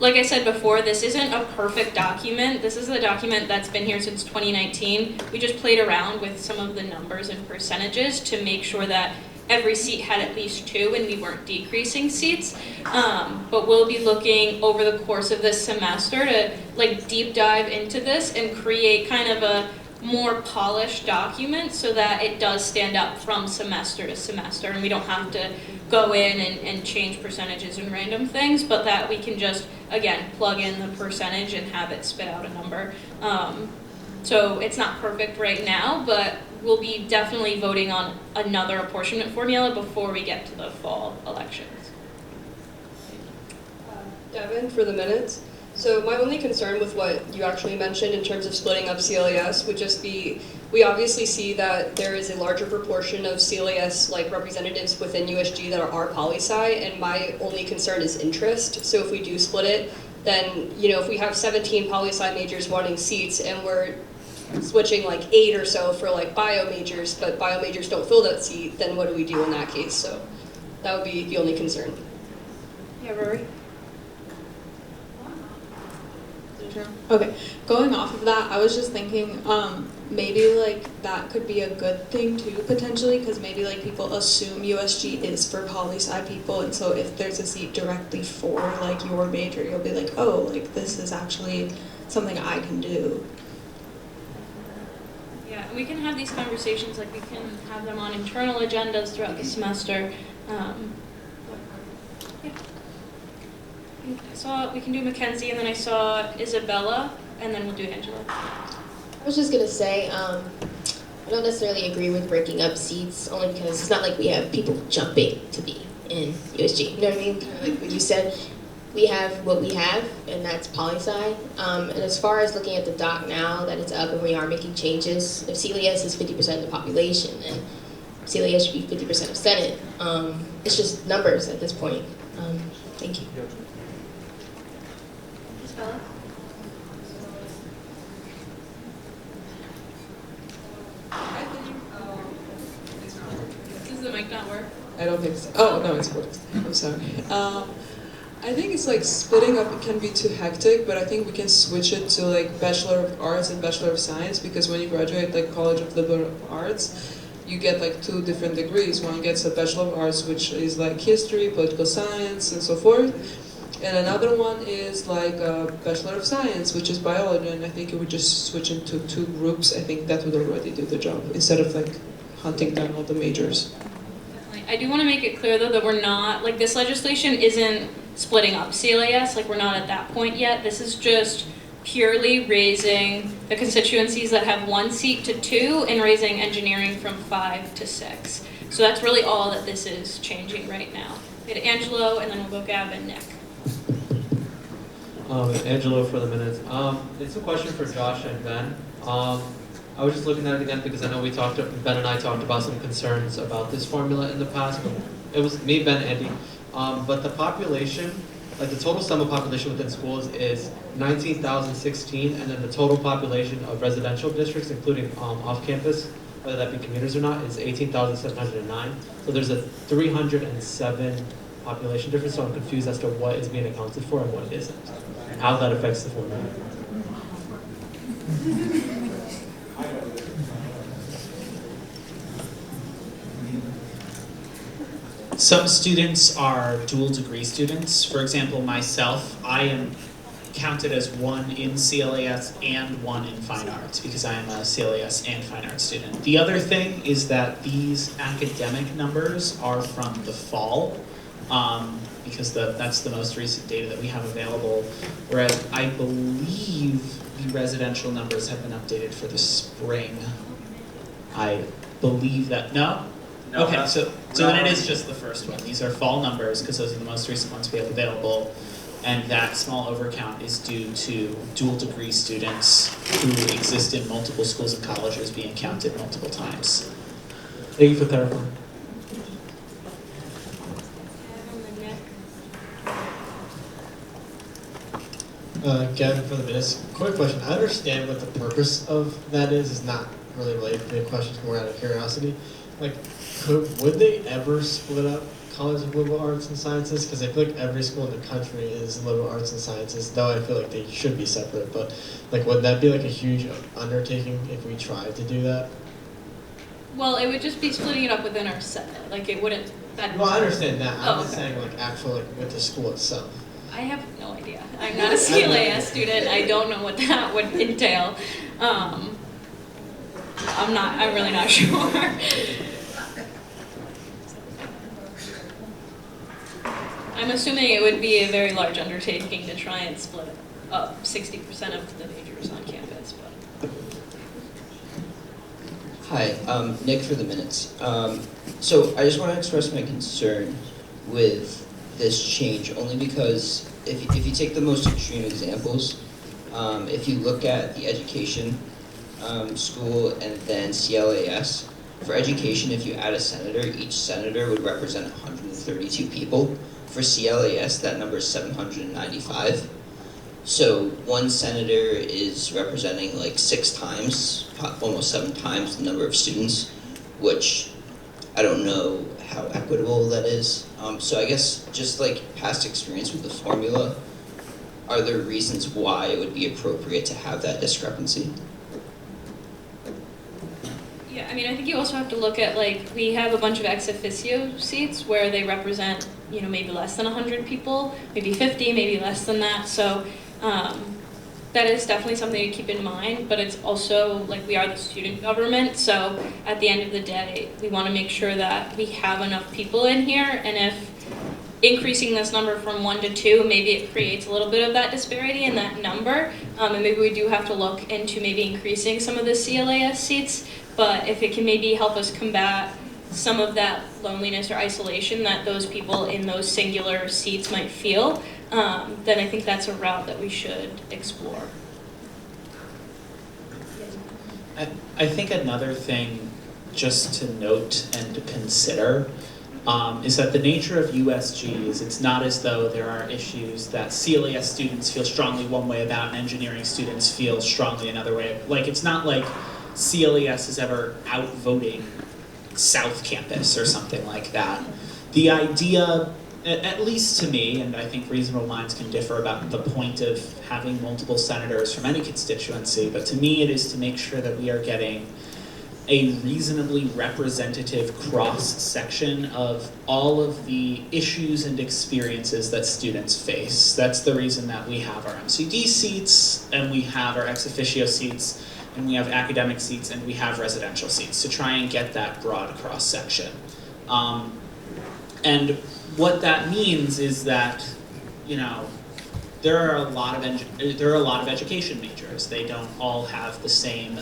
Like I said before, this isn't a perfect document. This is a document that's been here since 2019. We just played around with some of the numbers and percentages to make sure that every seat had at least 2 and we weren't decreasing seats. But we'll be looking over the course of this semester to like deep dive into this and create kind of a more polished document so that it does stand up from semester to semester and we don't have to go in and change percentages and random things, but that we can just, again, plug in the percentage and have it spit out a number. So it's not perfect right now, but we'll be definitely voting on another apportionment formula before we get to the fall elections. Devin, for the minutes. So my only concern with what you actually mentioned in terms of splitting up CLAS would just be, we obviously see that there is a larger proportion of CLAS like representatives within USG that are poli-sci, and my only concern is interest. So if we do split it, then if we have 17 poli-sci majors wanting seats and we're switching like 8 or so for like bio majors, but bio majors don't fill that seat, then what do we do in that case? So that would be the only concern. Yeah, Rory? intro? Okay. Going off of that, I was just thinking, maybe like that could be a good thing too, potentially, because maybe like people assume USG is for poli-sci people, and so if there's a seat directly for like your major, you'll be like, oh, like this is actually something I can do. Yeah, we can have these conversations, like we can have them on internal agendas throughout the semester. Yeah. I saw, we can do Mackenzie, and then I saw Isabella, and then we'll do Angela. I was just gonna say, I don't necessarily agree with breaking up seats, only because it's not like we have people jumping to be in USG. You know what I mean? Kind of like what you said. We have what we have, and that's poli-sci. And as far as looking at the doc now that it's up and we are making changes, if CLES is 50% of the population, then CLES should be 50% of Senate. It's just numbers at this point. Thank you. Isabella? Does the mic not work? I don't think so. Oh, no, it's worked. I'm sorry. I think it's like splitting up, it can be too hectic, but I think we can switch it to like Bachelor of Arts and Bachelor of Science, because when you graduate like College of Liberal Arts, you get like 2 different degrees. One gets a Bachelor of Arts, which is like history, political science, and so forth. And another one is like a Bachelor of Science, which is biology, and I think it would just switch into 2 groups. I think that would already do the job, instead of like hunting down all the majors. I do want to make it clear though that we're not, like this legislation isn't splitting up CLAS, like we're not at that point yet. This is just purely raising the constituencies that have 1 seat to 2 and raising engineering from 5 to 6. So that's really all that this is changing right now. We had Angelo, and then we'll go Gavin, Nick. Angelo for the minutes. It's a question for Josh and Ben. I was just looking at it again because I know Ben and I talked about some concerns about this formula in the past. It was me, Ben, Andy. But the population, like the total sum of population within schools is 19,016, and then the total population of residential districts, including off-campus, whether that be commuters or not, is 18,709. So there's a 307 population difference, so I'm confused as to what is being accounted for and what isn't, and how that affects the formula. Some students are dual degree students. For example, myself, I am counted as 1 in CLAS and 1 in fine arts because I am a CLAS and fine arts student. The other thing is that these academic numbers are from the fall because that's the most recent data that we have available, whereas I believe the residential numbers have been updated for the spring. I believe that, no? No, Okay, so no. then it is just the first one. These are fall numbers because those are the most recent ones we have available. And that small overcount is due to dual degree students who exist in multiple schools and colleges being counted multiple times. Thank you for clarifying. Gavin, for the minutes, quick question. I understand what the purpose of that is not really related to the question, it's more out of curiosity. Like, would they ever split up College of Liberal Arts and Sciences? Because I feel like every school in the country is liberal arts and sciences, though I feel like they should be separate. But like, would that be like a huge undertaking if we tried to do that? Well, it would just be splitting it up within our Senate. Like it wouldn't. Well, I understand that. I'm just okay. saying like actual like with the school itself. I have no idea. I'm not a CLAS student. I don't know what that would entail. I'm really not sure. I'm assuming it would be a very large undertaking to try and split up 60% of the majors on campus. But. Hi, Nick for the minutes. So I just want to express my concern with this change, only because if you take the most extreme examples, if you look at the education school and then CLAS, for education, if you add a senator, each senator would represent 132 people. For CLAS, that number is 795. So 1 senator is representing like 6 times, almost 7 times the number of students, which I don't know how equitable that is. So I guess just like past experience with the formula, are there reasons why it would be appropriate to have that discrepancy? Yeah, I mean, I think you also have to look at, like, we have a bunch of ex officio seats where they represent, you know, maybe less than 100 people, maybe 50, maybe less than that. So that is definitely something to keep in mind, but it's also, like, we are the student government, so at the end of the day, we want to make sure that we have enough people in here, and if increasing this number from 1 to 2, maybe it creates a little bit of that disparity in that number, and maybe we do have to look into maybe increasing some of the CLAS seats, but if it can maybe help us combat some of that loneliness or isolation that those people in those singular seats might feel, then I think that's a route that we should explore. I think another thing just to note and to consider is that the nature of USG is it's not as though there are issues that CLAS students feel strongly one way about and engineering students feel strongly another way. Like, it's not like CLAS is ever outvoting South Campus or something like that. The idea, at least to me, and I think reasonable minds can differ about the point of having multiple senators from any constituency, but to me it is to make sure that we are getting a reasonably representative cross-section of all of the issues and experiences that students face. That's the reason that we have our MCD seats, and we have our ex officio seats, and we have academic seats, and we have residential seats, to try and get that broad cross-section. And what that means is that, you know, there are a lot of education majors. They don't all have the same,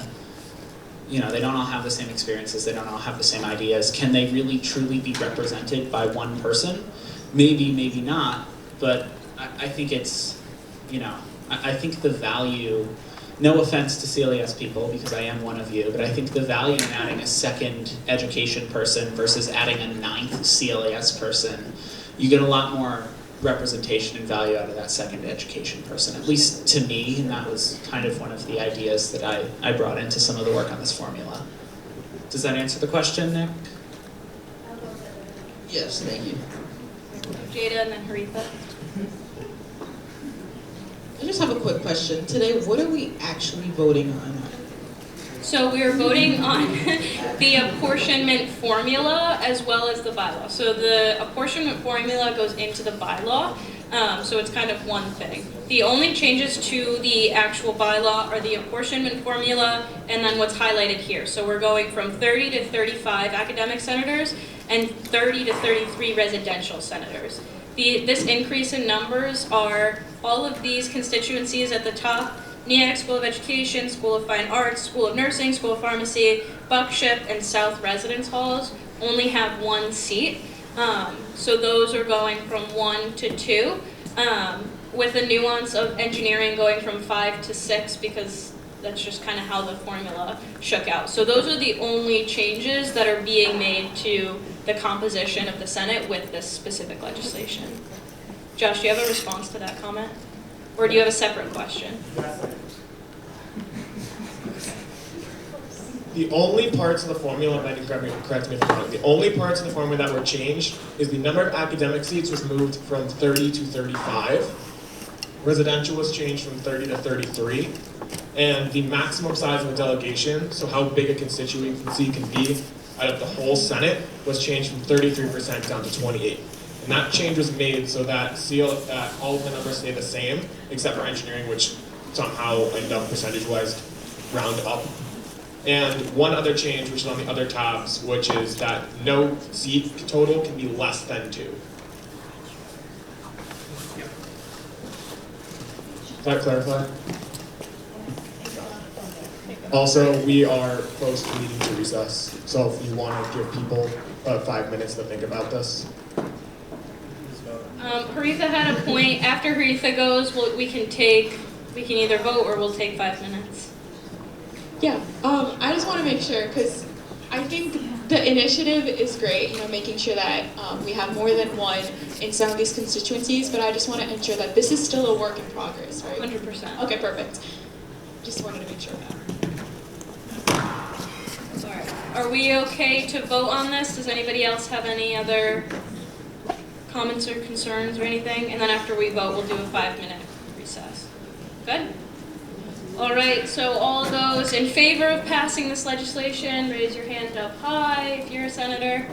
you know, they don't all have the same experiences. They don't all have the same ideas. Can they really truly be represented by one person? Maybe, maybe not. But I think it's, you know, I think the value. No offense to CLAS people, because I am one of you, but I think the value in adding a second education person versus adding a 9th CLAS person, you get a lot more representation and value out of that second education person, at least to me, and that was kind of one of the ideas that I brought into some of the work on this formula. Does that answer the question, Nick? Yes, thank you. Jada and then Haritha. I just have a quick question. Today, what are we actually voting on? So we are voting on the apportionment formula as well as the bylaw. So the apportionment formula goes into the bylaw, so it's kind of one thing. The only changes to the actual bylaw are the apportionment formula and then what's highlighted here. So we're going from 30 to 35 academic senators and 30 to 33 residential senators. This increase in numbers are all of these constituencies at the top: NEAC, School of Education, School of Fine Arts, School of Nursing, School of Pharmacy, Buckship, and South Residence Halls only have 1 seat. So those are going from 1 to 2, with a nuance of engineering going from 5 to 6 because that's just kind of how the formula shook out. So those are the only changes that are being made to the composition of the Senate with this specific legislation. Josh, do you have a response to that comment? Or do you have a separate question? The only parts of the formula, Ben, correct me if I'm wrong, the only parts of the formula that were changed is the number of academic seats was moved from 30 to 35. Residential was changed from 30 to 33. And the maximum size of a delegation, so how big a constituency can be out of the whole Senate, was changed from 33% down to 28. And that change was made so that all of the numbers stay the same, except for engineering, which somehow ended up percentage-wise round up. And one other change, which is on the other tabs, which is that no seat total can be less than 2. Does that clarify? Also, we are close to needing to recess, so if you want to give people 5 minutes to think about this. Haritha had a point. After Haritha goes, we can either vote or we'll take 5 minutes. Yeah, I just want to make sure, because I think the initiative is great, you know, making sure that we have more than one in some of these constituencies, but I just want to ensure that this is still a work in progress, right? 100%. Okay, perfect. Just wanted to make sure of that. Sorry. Are we okay to vote on this? Does anybody else have any other comments or concerns or anything? And then after we vote, we'll do a 5-minute recess. Good. All right, so all those in favor of passing this legislation, raise your hand up high if you're a senator.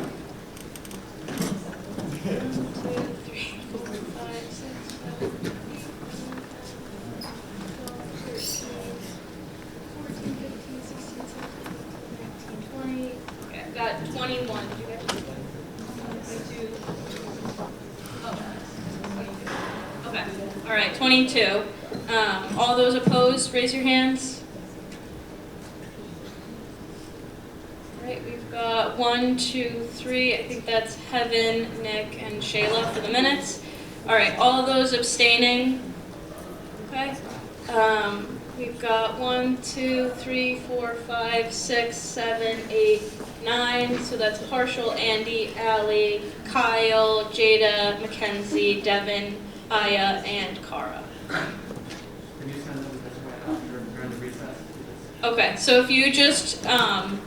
1, 2, 3, 4, 5, 6, 7, 8, 9, 10, 12, 13, 14, 15, 16, 17, 18, 19, 20. Okay, I've got 21. Did you guys? 22. Oh. Okay. All right, 22. All those opposed, raise your hands. All right, we've got 1, 2, 3. I think that's Heaven, Nick, and Shayla for the minutes. All right, all of those abstaining. Okay. We've got 1, 2, 3, 4, 5, 6, 7, 8, 9. So that's partial. Andy, Allie, Kyle, Jada, Mackenzie, Devin, Aya, and Kara. Okay, so if you just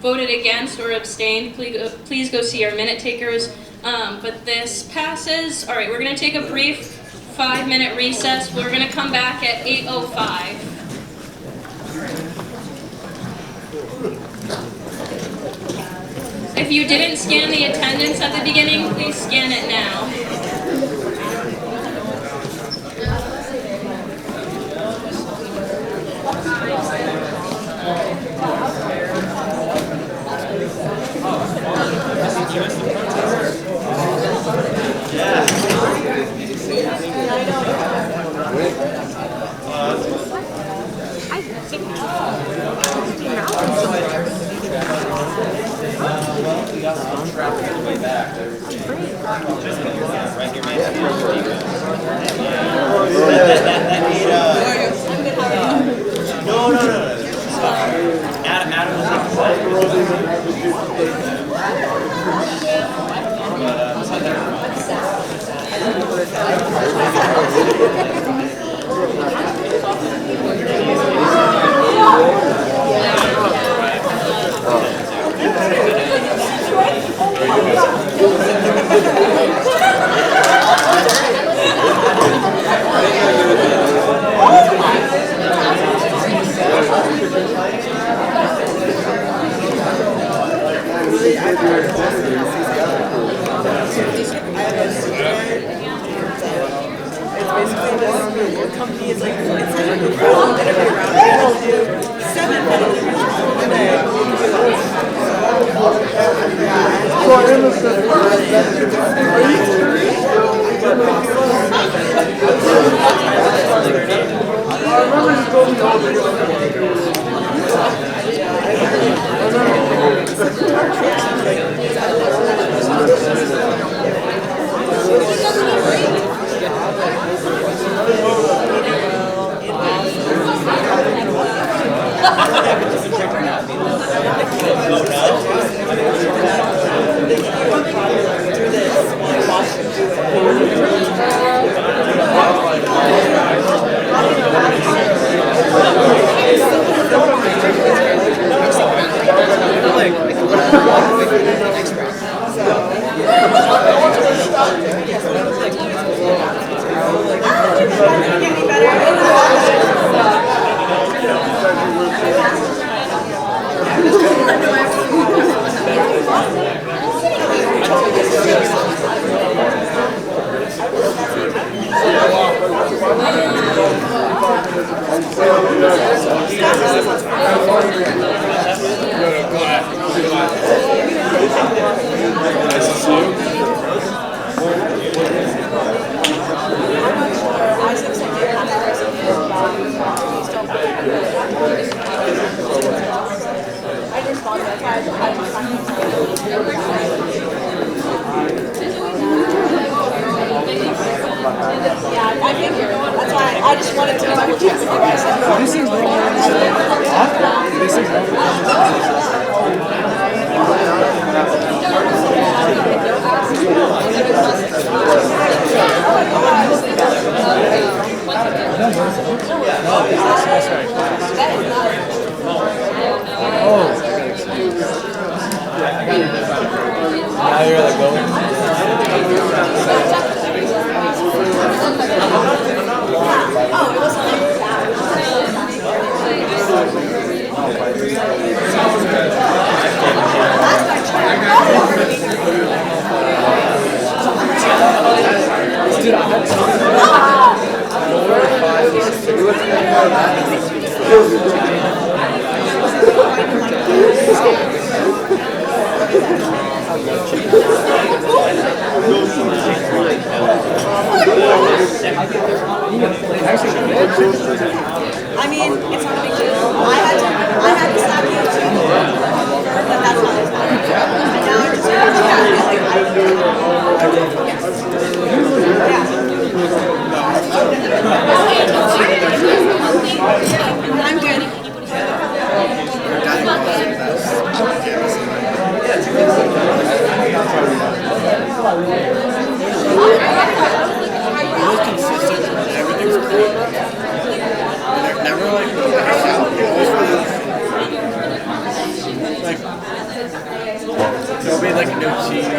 voted against or abstained, please go see our minute takers. But this passes. All right, we're going to take a brief 5-minute recess. We're going to come back at 8:05. If you didn't scan the attendance at the beginning, please scan it now. I mean, it's not a big deal. I had to slap you too, but that's not as bad. And now I'm just I'm good. Everything's cool. Never like there'll be like no cheese or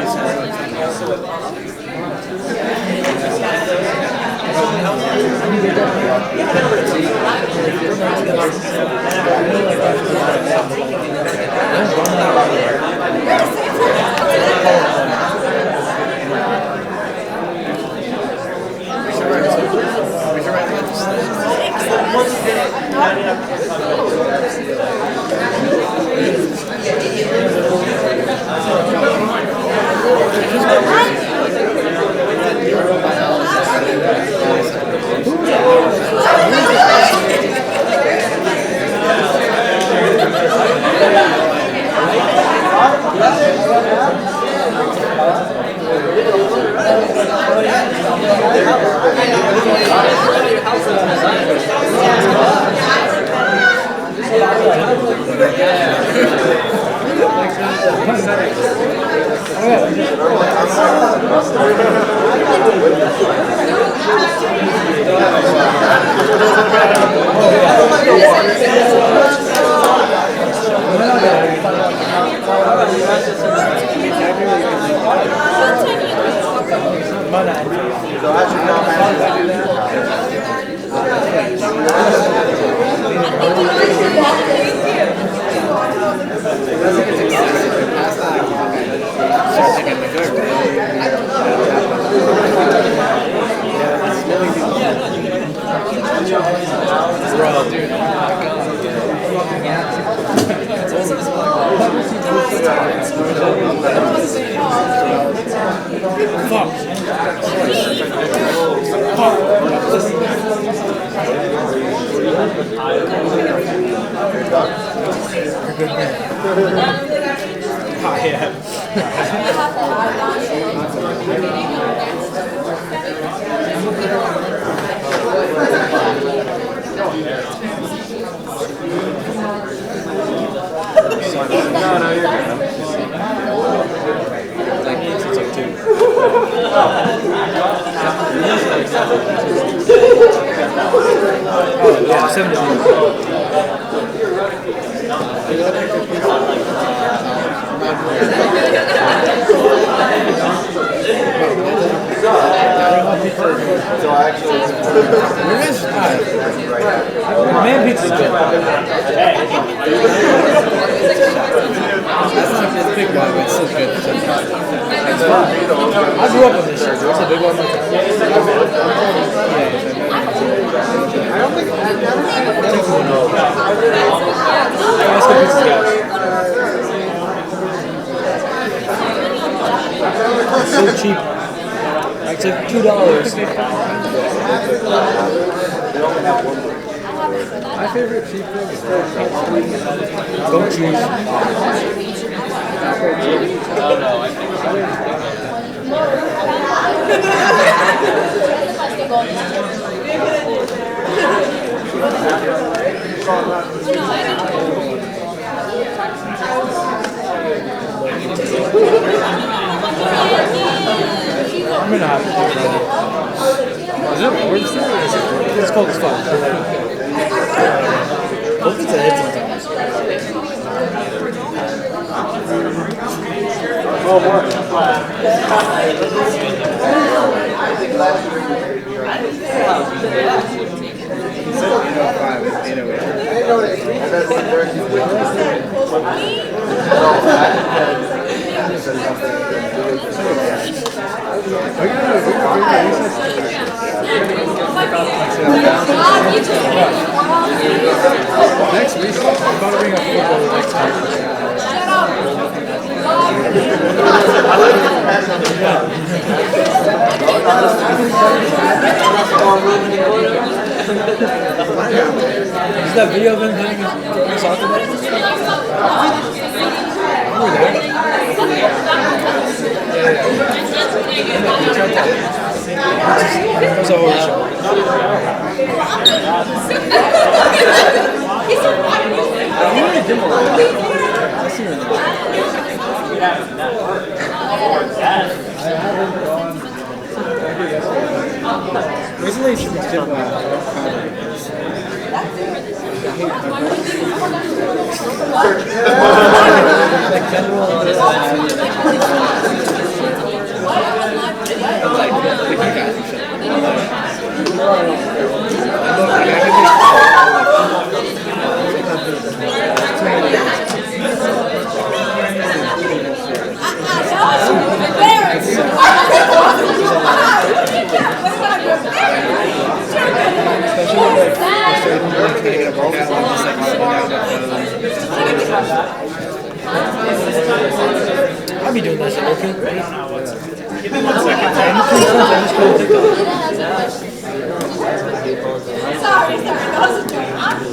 Man pizza's good. That's not a big one, but it's still good. I grew up with this shit. It's a big one. Let's go pizza's good. So cheap. It's like $2. My favorite cheap thing is goat cheese. Oh no, I I'm gonna have to do it. Is it orange still or is it? It's cold as fuck. Hope it's a hit sometimes. Oh, more. He said 805 and 808. Next week, I'm about to bring up football next week. I Is that video of him hitting his soccer ball? You were there. Yeah. It was a horror show. You already did more. I see her there. I haven't gone. Recently, she did like general. I'll be doing that shit, okay? Give me 1 second. Sorry, that wasn't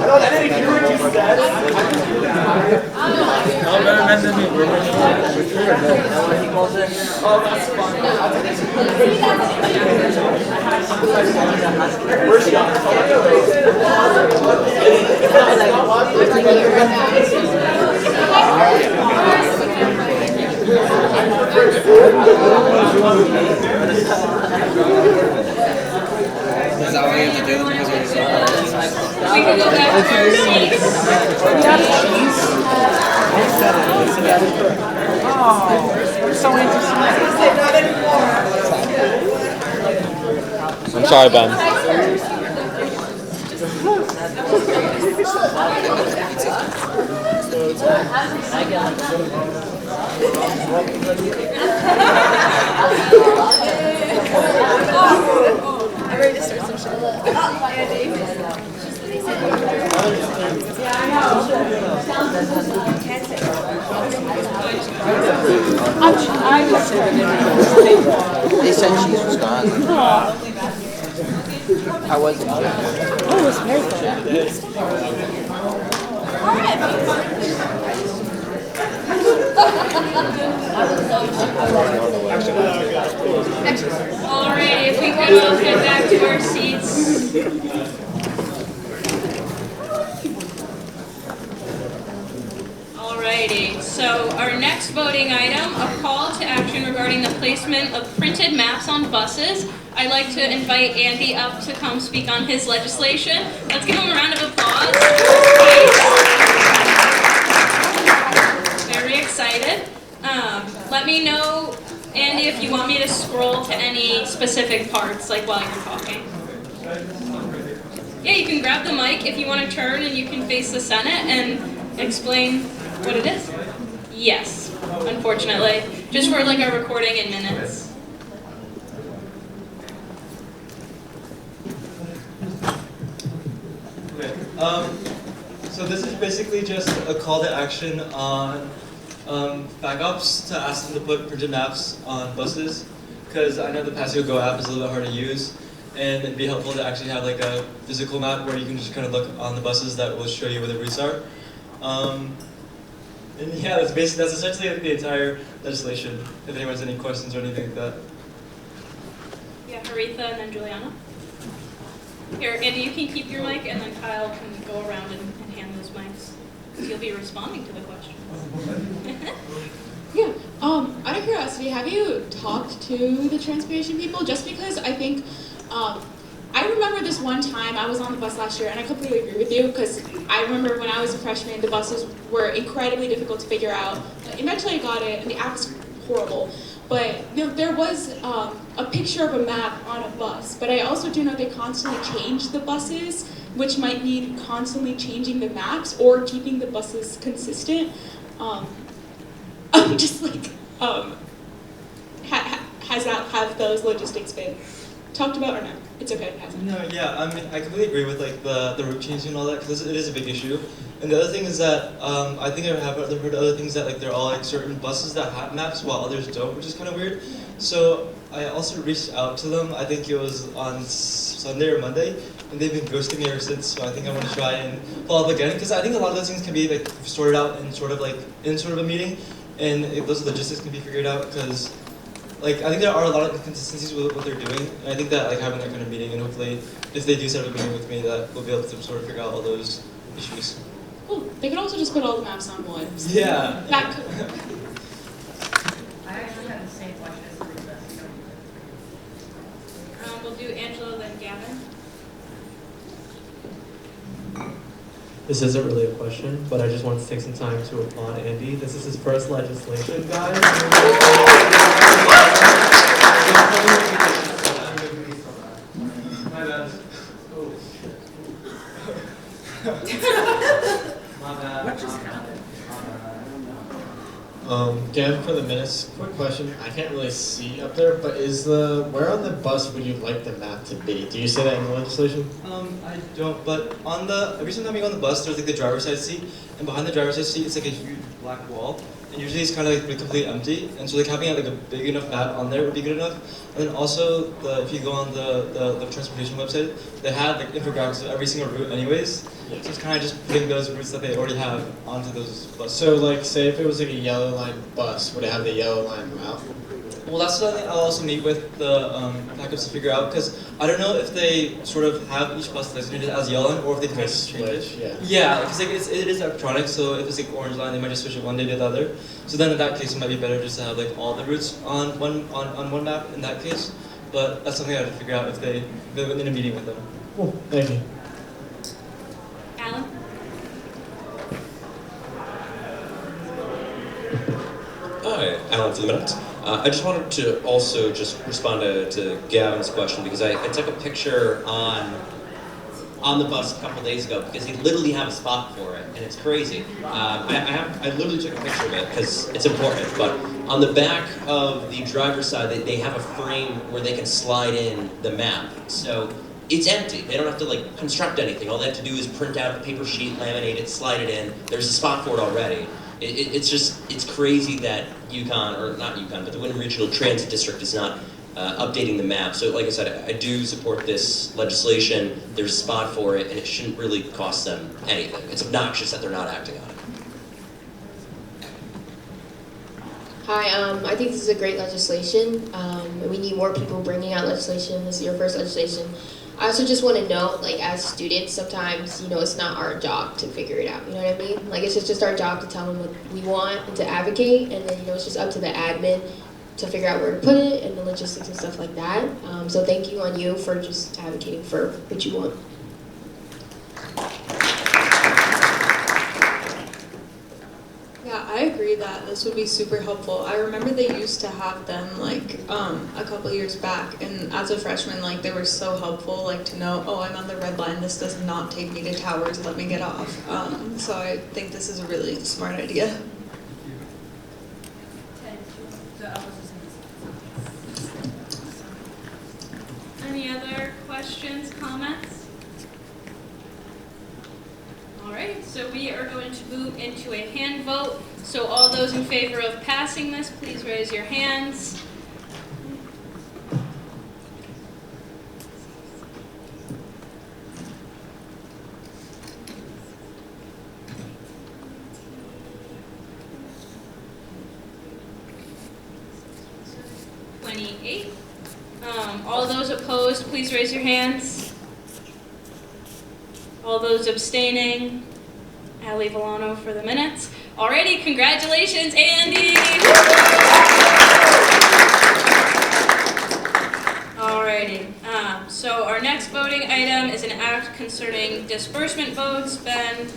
I didn't hear what you said. No better men than me. We're Oh, that's funny. Where's she Is that what you have to do? We can go back to our seats. Oh, so interesting. I'm sorry, Ben. I'm ready to start some shit. They said cheese was gone. I wasn't sure. Oh, it's very good. Alright, if we could all head back to our seats. Alrighty, so our next voting item, a call to action regarding the placement of printed maps on buses. I'd like to invite Andy up to come speak on his legislation. Let's give him a round of applause. Very excited. Let me know, Andy, if you want me to scroll to any specific parts, like while you're talking. Yeah, you can grab the mic if you want to turn and you can face the Senate and explain what it is. Yes, unfortunately. Just for like our recording in minutes. Okay. So this is basically just a call to action on backups to ask them to put printed maps on buses, because I know the Passio Go app is a little bit hard to use, and it'd be helpful to actually have like a physical map where you can just kind of look on the buses that will show you where the routes are. And yeah, that's essentially like the entire legislation. If anyone has any questions or anything like that. Yeah, Haritha and then Juliana. Here, Andy, you can keep your mic, and then Kyle can go around and hand those mics, because you'll be responding to the questions. Yeah. Out of curiosity, have you talked to the transportation people? Just because I think, I remember this one time I was on the bus last year, and I completely agree with you, because I remember when I was a freshman, the buses were incredibly difficult to figure out. Eventually I got it, and the app was horrible. But there was a picture of a map on a bus, but I also do know they constantly change the buses, which might mean constantly changing the maps or keeping the buses consistent. I'm just like, have those logistics been talked about or no? It's okay, it hasn't. No, yeah, I mean, I completely agree with like the route changing and all that, because it is a big issue. And the other thing is that I think I have heard other things that like there are like certain buses that have maps while others don't, which is kind of weird. So I also reached out to them. I think it was on Sunday or Monday, and they've been ghosting me ever since. So I think I want to try and follow up again because I think a lot of those things can be like sorted out in sort of a meeting, and those logistics can be figured out because like I think there are a lot of inconsistencies with what they're doing, and I think that like having that kind of meeting and hopefully if they do set up a meeting with me, that we'll be able to sort of figure out all those issues. Cool. They could also just put all the maps on one. Yeah. That could work. I actually had the same question as Teresa. We'll do Angela, then Gavin. This isn't really a question, but I just wanted to take some time to applaud Andy. This is his first legislation, guys. My bad. What just happened? Gavin, for the minutes, quick question. I can't really see up there, but where on the bus would you like the map to be? Do you say that in the legislation? I don't, but every time you go on the bus, there's like the driver's side seat, and behind the driver's side seat, it's like a huge black wall, and usually it's kind of like completely empty, and so like having like a big enough map on there would be good enough. And then also, if you go on the transportation website, they have like infographics of every single route anyways, so it's kind of just putting those routes that they already have onto those buses. So like, say if it was like a yellow line bus, would it have the yellow line route? Well, that's what I think I'll also meet with the backups to figure out, because I don't know if they sort of have each bus designated as yellow line, or if they kind of just change it. Yeah, because like, it is electronic, so if it's like orange line, they might just switch it one day to the other. So then in that case, it might be better just to have like all the routes on one map in that case. But that's something I have to figure out if they're in a meeting with them. Cool, thank you. Alan? Hi, Alan for the minutes. I just wanted to also just respond to Gavin's question because I took a picture on the bus a couple days ago because they literally have a spot for it, and it's crazy. I literally took a picture of it because it's important, but on the back of the driver's side, they have a frame where they can slide in the map. So it's empty. They don't have to like construct anything. All they have to do is print out a paper sheet, laminate it, slide it in. There's a spot for it already. It's crazy that UConn, or not UConn, but the Wyndham Regional Transit District is not updating the map. So like I said, I do support this legislation. There's a spot for it, and it shouldn't really cost them anything. It's obnoxious that they're not acting on it. Hi, I think this is a great legislation. We need more people bringing out legislation. This is your first legislation. I also just want to note, like, as students, sometimes, it's not our job to figure it out, you know what I mean? Like, it's just our job to tell them what we want and to advocate, and then, it's just up to the admin to figure out where to put it and the logistics and stuff like that. So thank you on you for just advocating for what you want. Yeah, I agree that this would be super helpful. I remember they used to have them like a couple years back, and as a freshman, like they were so helpful, like to know, oh, I'm on the red line. This does not take me to Towers. Let me get off. So I think this is a really smart idea. Any other questions, comments? All right, so we are going to move into a hand vote. So all those in favor of passing this, please raise your hands. All those opposed, please raise your hands. All those abstaining, Ali Volano for the minutes. Alrighty, congratulations, Andy! Alrighty, so our next voting item is an act concerning disbursement votes. Ben?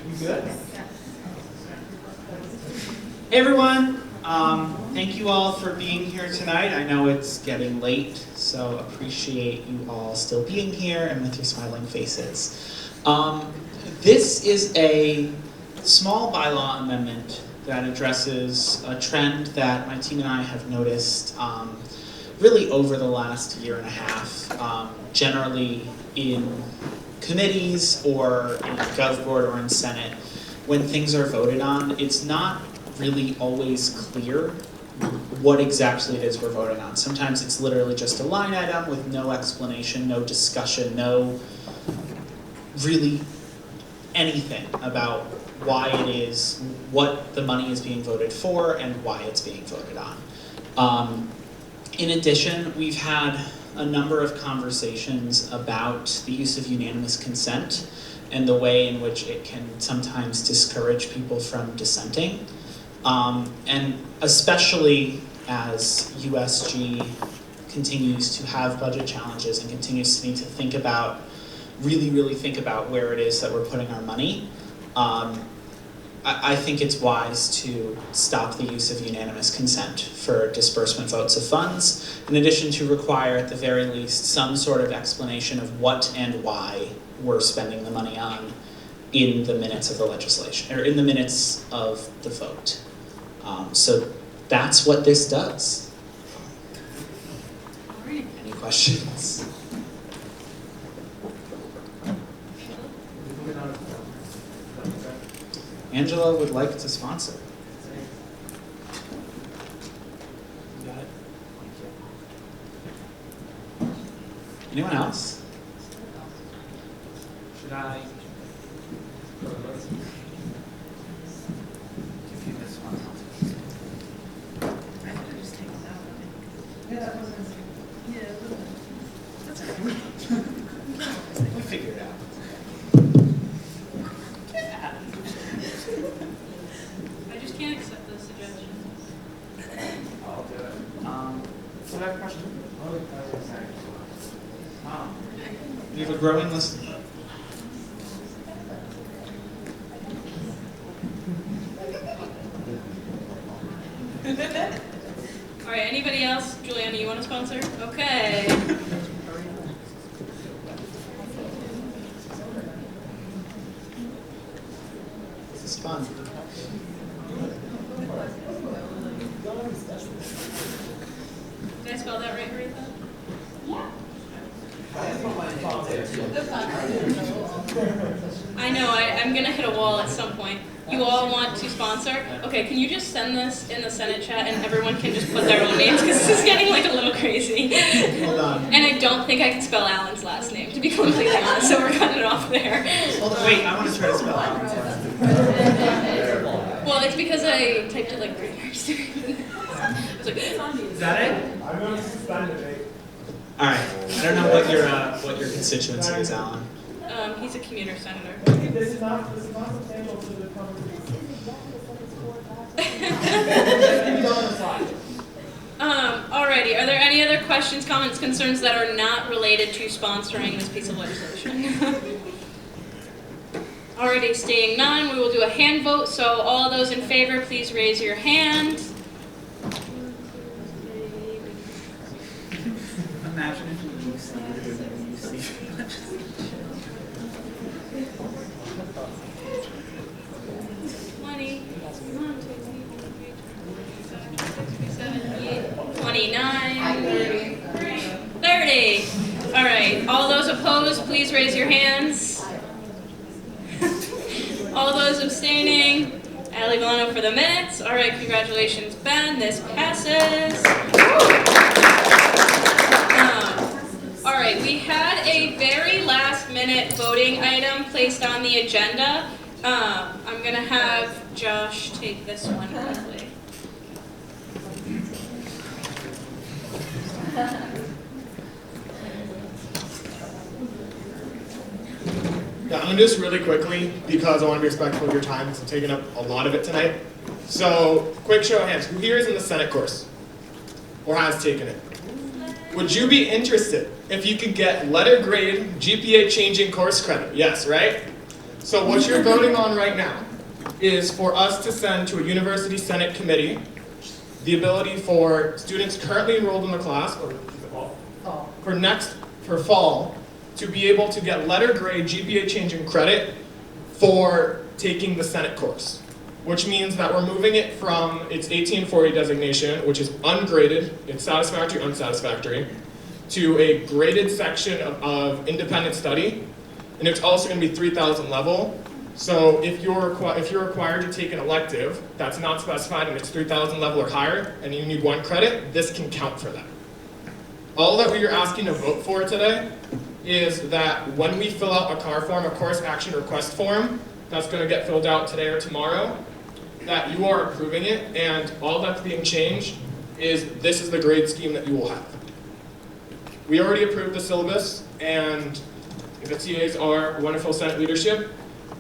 You good? Hey everyone, thank you all for being here tonight. I know it's getting late, so appreciate you all still being here and with your smiling faces. This is a small bylaw amendment that addresses a trend that my team and I have noticed really over the last year and a half, generally in committees or in Gov Board or in Senate. When things are voted on, it's not really always clear what exactly it is we're voting on. Sometimes it's literally just a line item with no explanation, no discussion, no really anything about why it is, what the money is being voted for, and why it's being voted on. In addition, we've had a number of conversations about the use of unanimous consent and the way in which it can sometimes discourage people from dissenting. And especially as USG continues to have budget challenges and continues to need to think about, really think about where it is that we're putting our money, I think it's wise to stop the use of unanimous consent for disbursement votes of funds, in addition to require at the very least some sort of explanation of what and why we're spending the money on in the minutes of the legislation, or in the minutes of the vote. So that's what this does. Any questions? Angela would like to sponsor. You got it? Thank you. Anyone else? Should I? Give you this one. I could just take it out. Yeah, that wasn't. Yeah, that's okay. We'll figure it out. I just can't accept those suggestions. I'll do it. So I have a question. We have a growing list. All right, anybody else? Juliana, you want to sponsor? Okay. This is fun. Did I spell that right, Aretha? I know, I'm going to hit a wall at some point. You all want to sponsor? Okay, can you just send this in the Senate chat and everyone can just put their own names, because this is getting like a little crazy. Hold on. And I don't think I can spell Alan's last name, to be completely honest, so we're cutting it off there. Hold on. Wait, I want to try to spell Alan's last name. Well, it's because I typed it like 3 times. I was like, Is that it? I'm going to suspend it. All right. I don't know what your constituency is, Alan. He's a commuter senator. This is not substantial to the conversation. Alrighty, are there any other questions, comments, concerns that are not related to sponsoring this piece of legislation? Already stating none, we will do a hand vote, so all those in favor, please raise your hand. Imagine if you succeeded in UCTV legislation. 20, 29, 30. All right, all those opposed, please raise your hands. All those abstaining, Ali Villano for the minutes. All right, congratulations, Ben. This passes. All right, we had a very last-minute voting item placed on the agenda. I'm gonna have Josh take this one quickly. Yeah, I'm gonna do this really quickly because I want to be respectful of your time because I'm taking up a lot of it tonight. So, quick show of hands. Who here is in the Senate course? Or has taken it? Would you be interested if you could get letter grade GPA changing course credit? Yes, right? So what you're voting on right now is for us to send to a university Senate committee the ability for students currently enrolled in the class, or for fall, to be able to get letter grade GPA changing credit for taking the Senate course, which means that we're moving it from its 1840 designation, which is ungraded, it's satisfactory, unsatisfactory, to a graded section of independent study, and it's also going to be 3,000 level, So if you're required to take an elective that's not specified and it's 3,000 level or higher, and you need 1 credit, this can count for that. All that we are asking to vote for today is that when we fill out a CAR form, a course action request form, that's going to get filled out today or tomorrow, that you are approving it, and all that's being changed is this is the grade scheme that you will have. We already approved the syllabus, and the TAs are wonderful Senate leadership.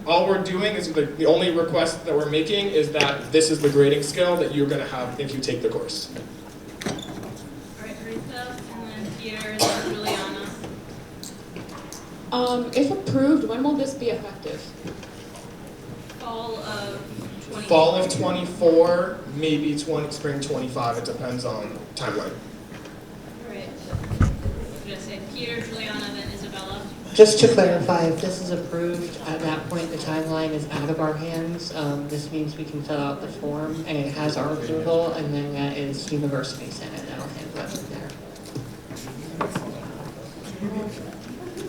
All we're doing is, the only request that we're making is that this is the grading scale that you're going to have if you take the course. All right, Aretha, and then Peter, and then Juliana. If approved, when will this be effective? Fall of 24. Fall of 24, maybe spring 25. It depends on timeline. All right. What did I say? Peter, Juliana, then Isabella. Just to clarify, if this is approved, at that point the timeline is out of our hands. This means we can fill out the form and it has our approval, and then that is University Senate that'll handle it from there.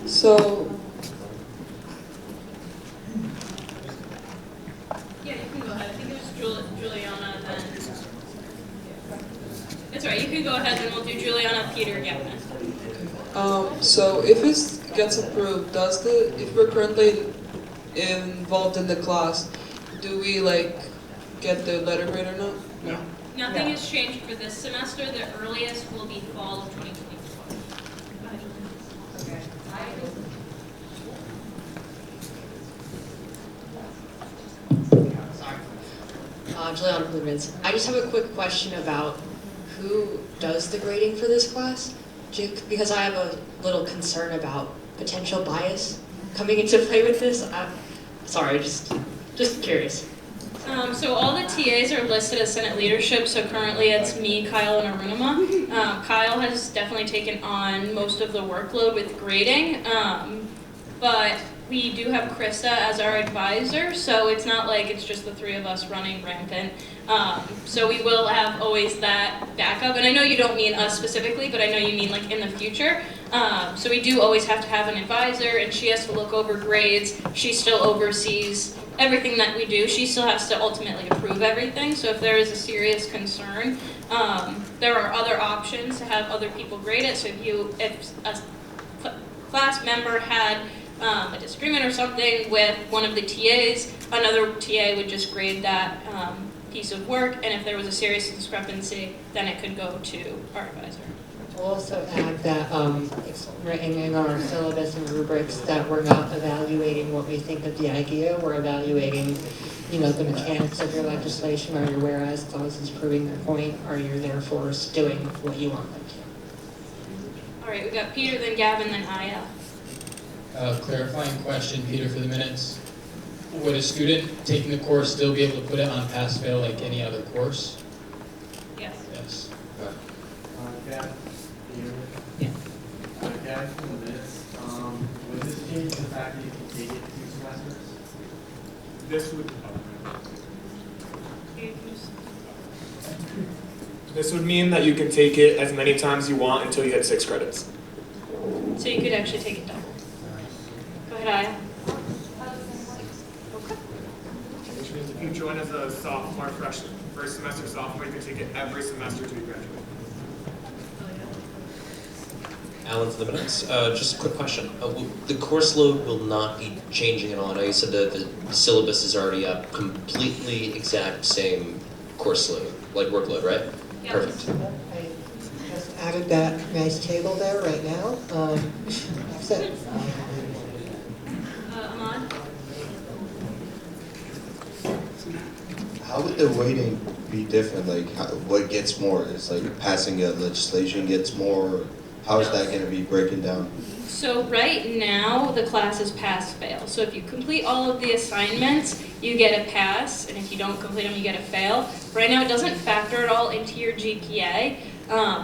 So, Yeah, you can go ahead. I think it was Juliana, then. That's right, you can go ahead, then we'll do Juliana, Peter, Gavin. so if this gets approved, if we're currently involved in the class, do we get the letter grade or not? No. Nothing has changed for this semester. The earliest will be fall of 2024. Juliana from the Mids. I just have a quick question about who does the grading for this class, because I have a little concern about potential bias coming into play with this. Sorry, just curious. So all the TAs are listed as Senate leadership, so currently it's me, Kyle, and Arunima. Kyle has definitely taken on most of the workload with grading, but we do have Krista as our advisor, so it's not like it's just the 3 of us running rampant. So we will have always that backup, and I know you don't mean us specifically, but I know you mean in the future. So we do always have to have an advisor, and she has to look over grades. She still oversees everything that we do. She still has to ultimately approve everything, so if there is a serious concern, there are other options to have other people grade it. So if a class member had a disagreement or something with one of the TAs, another TA would just grade that piece of work, and if there was a serious discrepancy, then it could go to our advisor. We'll also add that it's written in our syllabus and rubrics that we're not evaluating what we think of the idea. We're evaluating, the mechanics of your legislation. Are your whereas clauses proving their point? Are you therefore doing what you want them to? All right, we got Peter, then Gavin, then Aya. Clarifying question, Peter, for the minutes. Would a student taking the course still be able to put it on pass-fail like any other course? Yes. Yes. Gavin, Peter. Yeah. Gavin, for the minutes. Would this change the fact that you can take it 2 semesters? This would mean that you can take it as many times you want until you hit 6 credits. So you could actually take it double. Go ahead, Aya. Which means if you join as a sophomore, freshman, first semester sophomore, you can take it every semester till you graduate. Alan, for the minutes. Just a quick question. The course load will not be changing at all. I know you said that the syllabus is already up. Completely exact same course load, workload, right? Yes. Perfect. I just added that nice table there right now. That's it. Ahmad? How would the weighting be different? What gets more? Is passing a legislation gets more? How is that going to be breaking down? So right now, the class is pass-fail. So if you complete all of the assignments, you get a pass, and if you don't complete them, you get a fail. Right now, it doesn't factor at all into your GPA.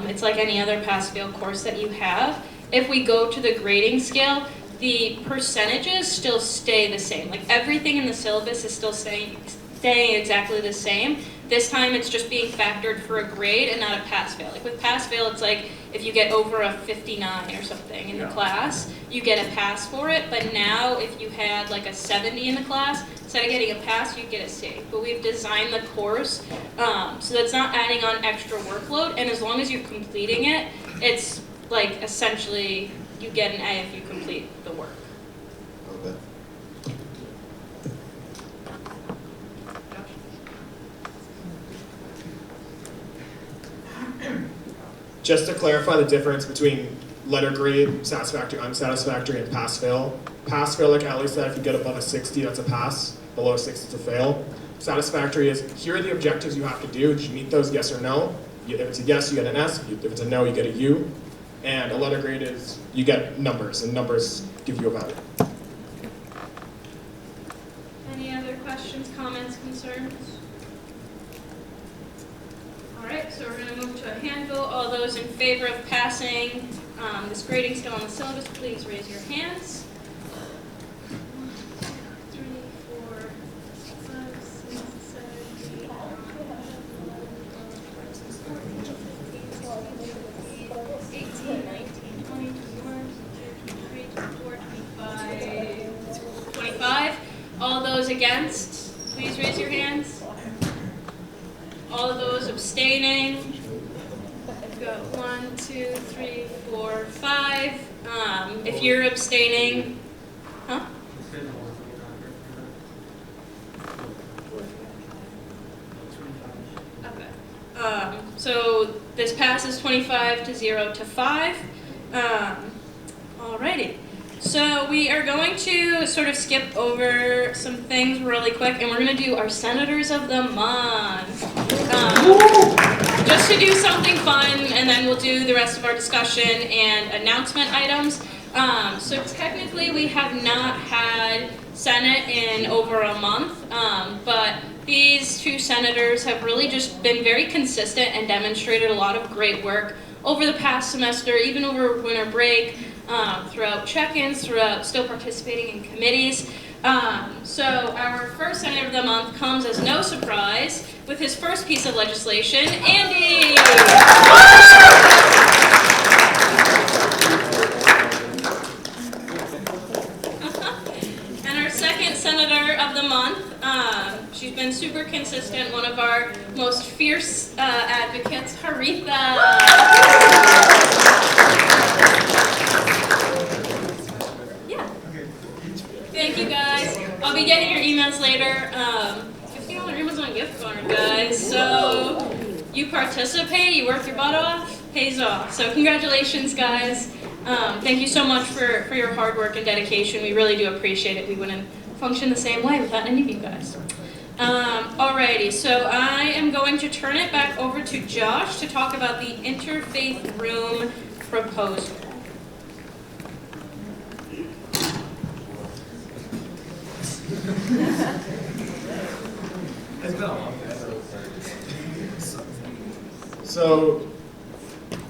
It's like any other pass-fail course that you have. If we go to the grading scale, the percentages still stay the same. Everything in the syllabus is still staying exactly the same. This time it's just being factored for a grade and not a pass-fail. Like with pass-fail, it's like if you get over a 59 or something in the class, you get a pass for it. But now if you had like a 70 in the class, instead of getting a pass, you get a C. But we've designed the course so that's not adding on extra workload. And as long as you're completing it, it's like essentially you get an A if you complete the work. Okay. Just to clarify the difference between letter grade, satisfactory, unsatisfactory, and pass-fail. Pass-fail, like Ali said, if you get above a 60, that's a pass. Below a 60, it's a fail. Satisfactory is, here are the objectives you have to do. Did you meet those, yes or no? If it's a yes, you get an S. If it's a no, you get a U. And a letter grade is, you get numbers, and numbers give you a value. Any other questions, comments, concerns? All right, so we're going to move to a hand vote. All those in favor of passing this grading scale on the syllabus, please raise your hands. 1, 2, 3, 4, 5, 6, 7, 8, 9, 10, 11, 12, 13, 14, 15, 18, 19, 20, 21, 22, 23, 24, 25, 25. All those against, please raise your hands. All of those abstaining. I've got 1, 2, 3, 4, 5. If you're abstaining, huh? Okay. So this passes 25 to 0 to 5. Alrighty. So we are going to sort of skip over some things really quick, and we're going to do our Senators of the Month. Just to do something fun, and then we'll do the rest of our discussion and announcement items. So technically we have not had Senate in over a month, but these two senators have really just been very consistent and demonstrated a lot of great work over the past semester, even over winter break, throughout check-ins, throughout still participating in committees. So our first Senator of the Month comes as no surprise with his first piece of legislation, Andy! And our second Senator of the Month, she's been super consistent, one of our most fierce advocates, Haritha. Thank you guys. I'll be getting your emails later. $50 Amazon gift card, guys. So you participate, you work your butt off, pays off. So congratulations, guys. Thank you so much for your hard work and dedication. We really do appreciate it. We wouldn't function the same way without any of you guys. Alrighty, so I am going to turn it back over to Josh to talk about the interfaith room proposal. So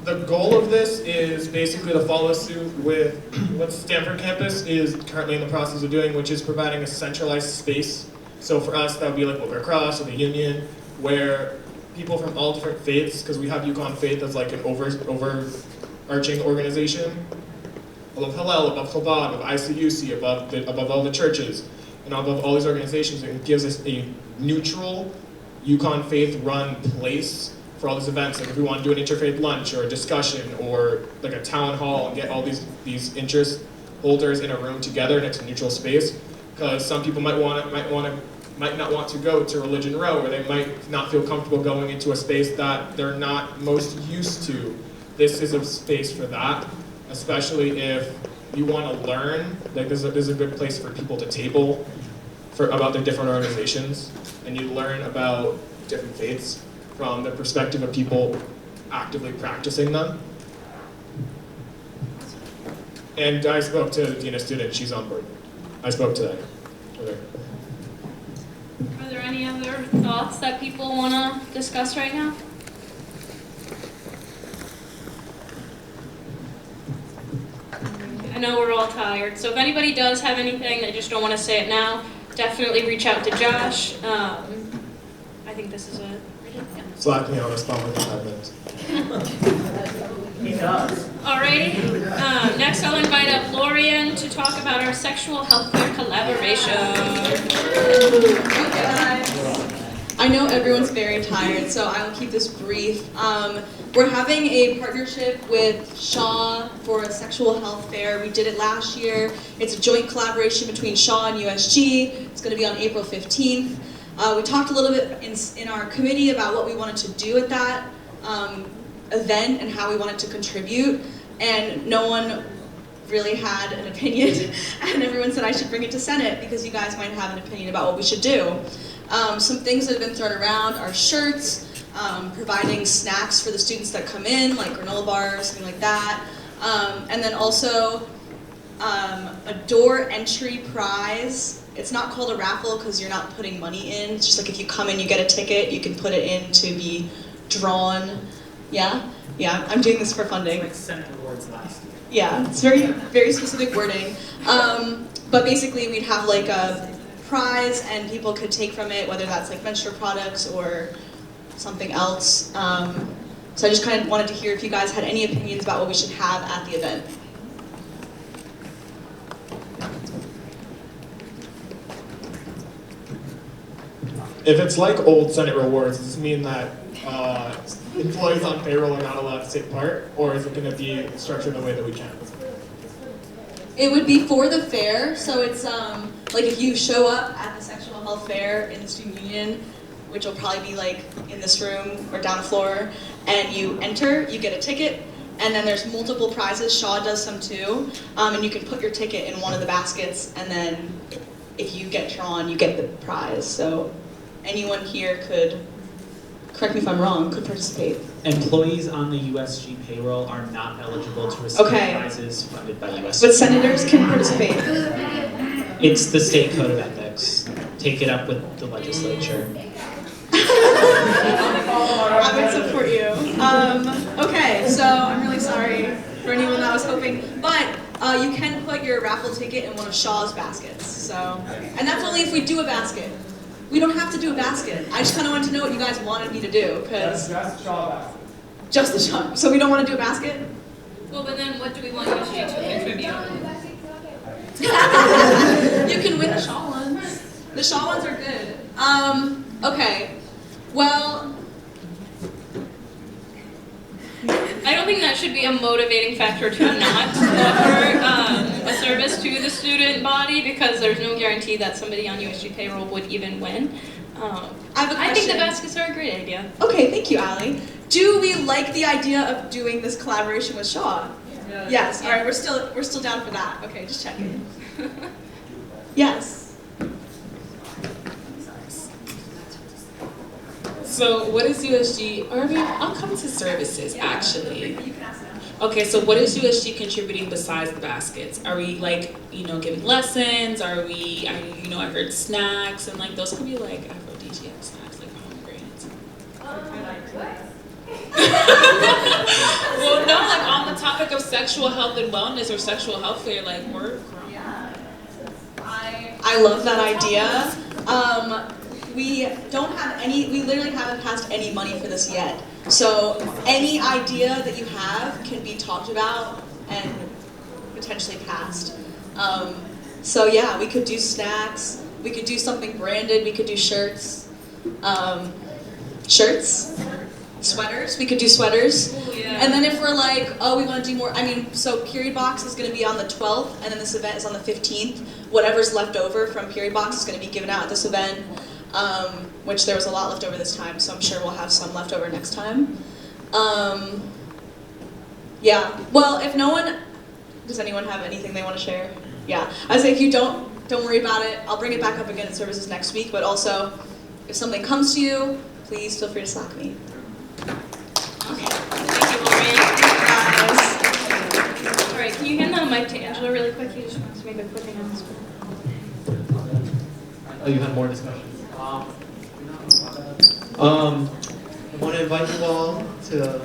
the goal of this is basically to follow suit with what Stanford campus is currently in the process of doing, which is providing a centralized space. So for us, that would be like Boca Cross or the Union, where people from all different faiths, because we have UConn Faith as like an overarching organization, above Hillel, above Chabad, above ICUC, above all the churches, and above all these organizations, it gives us a neutral UConn Faith-run place for all these events. Like if we want to do an interfaith lunch or a discussion or like a town hall and get all these interest holders in a room together next to a neutral space, because some people might not want to go to Religion Row, or they might not feel comfortable going into a space that they're not most used to. This is a space for that, especially if you want to learn. Like this is a good place for people to table about their different organizations, and you learn about different faiths from the perspective of people actively practicing them. And I spoke to the Dean of Students, she's on board. I spoke to them. Okay. Are there any other thoughts that people want to discuss right now? I know we're all tired, so if anybody does have anything, they just don't want to say it now, definitely reach out to Josh. I think this is a Slack me, I'll respond within 5 minutes. He does. Alrighty. Next, I'll invite up Lorian to talk about our sexual health care collaboration. I know everyone's very tired, so I will keep this brief. We're having a partnership with Shaw for a sexual health fair. We did it last year. It's a joint collaboration between Shaw and USG. It's going to be on April 15th. We talked a little bit in our committee about what we wanted to do at that event and how we wanted to contribute, and no one really had an opinion, and everyone said I should bring it to Senate because you guys might have an opinion about what we should do. Some things that have been thrown around are shirts, providing snacks for the students that come in, like granola bars, something like that, and then also a door entry prize. It's not called a raffle because you're not putting money in. It's just like if you come in, you get a ticket, you can put it in to be drawn. Yeah, I'm doing this for funding. It's like Senate awards last year. Yeah, it's very, very specific wording. But basically we'd have like a prize and people could take from it, whether that's like menstrual products or something else. So I just kind of wanted to hear if you guys had any opinions about what we should have at the event. If it's like old Senate rewards, does this mean that employees on payroll are not allowed to take part, or is it going to be structured in a way that we can? It would be for the fair, so it's like if you show up at the sexual health fair in the student union, which will probably be like in this room or down the floor, and you enter, you get a ticket, and then there's multiple prizes. Shaw does some too, and you can put your ticket in one of the baskets, and then if you get drawn, you get the prize. So anyone here could, correct me if I'm wrong, could participate. Employees on the USG payroll are not eligible to receive prizes funded by USG. But senators can participate. It's the state code of ethics. Take it up with the legislature. I would support you. Okay, so I'm really sorry for anyone that was hoping, but you can put your raffle ticket in one of Shaw's baskets. So, and that's only if we do a basket. We don't have to do a basket. I just kind of wanted to know what you guys wanted me to do, because Just Shaw basket. just the Shaw. So we don't want to do a basket? Well, but then what do we want USG to contribute? You can win the Shaw ones. The Shaw ones are good. Okay. Well, I don't think that should be a motivating factor to not offer a service to the student body, because there's no guarantee that somebody on USG payroll would even win. I think the baskets are a great idea. okay, thank you, Allie. Do we like the idea of doing this collaboration with Shaw? Yeah. Yes. All right, we're still down for that. Okay, just checking. Yes. So what is USG, or I mean, I'll come to services actually. Okay, so what is USG contributing besides the baskets? Are we like, giving lessons? Are we, I heard snacks, and like those could be like aphrodisiac snacks, like pomegranates. Well, no, like on the topic of sexual health and wellness or sexual health fair, like we're I love that idea. We don't have any, we literally haven't passed any money for this yet. So any idea that you have can be talked about and potentially passed. So yeah, we could do snacks, we could do something branded, we could do shirts. Sweaters, we could do sweaters. Ooh, yeah. And then if we're like, oh, we want to do more, so Period Box is going to be on the 12th, and then this event is on the 15th. Whatever's left over from Period Box is going to be given out at this event. Which there was a lot left over this time, so I'm sure we'll have some left over next time. Yeah, well, if no one, does anyone have anything they want to share? Yeah, I say if you don't worry about it. I'll bring it back up again at services next week, but also, if something comes to you, please feel free to Slack me. Okay, thank you, Lorian. All right, can you hand the mic to Angela really quick? He just wants to make a quick announcement. Oh, you had more discussions. I want to invite you all to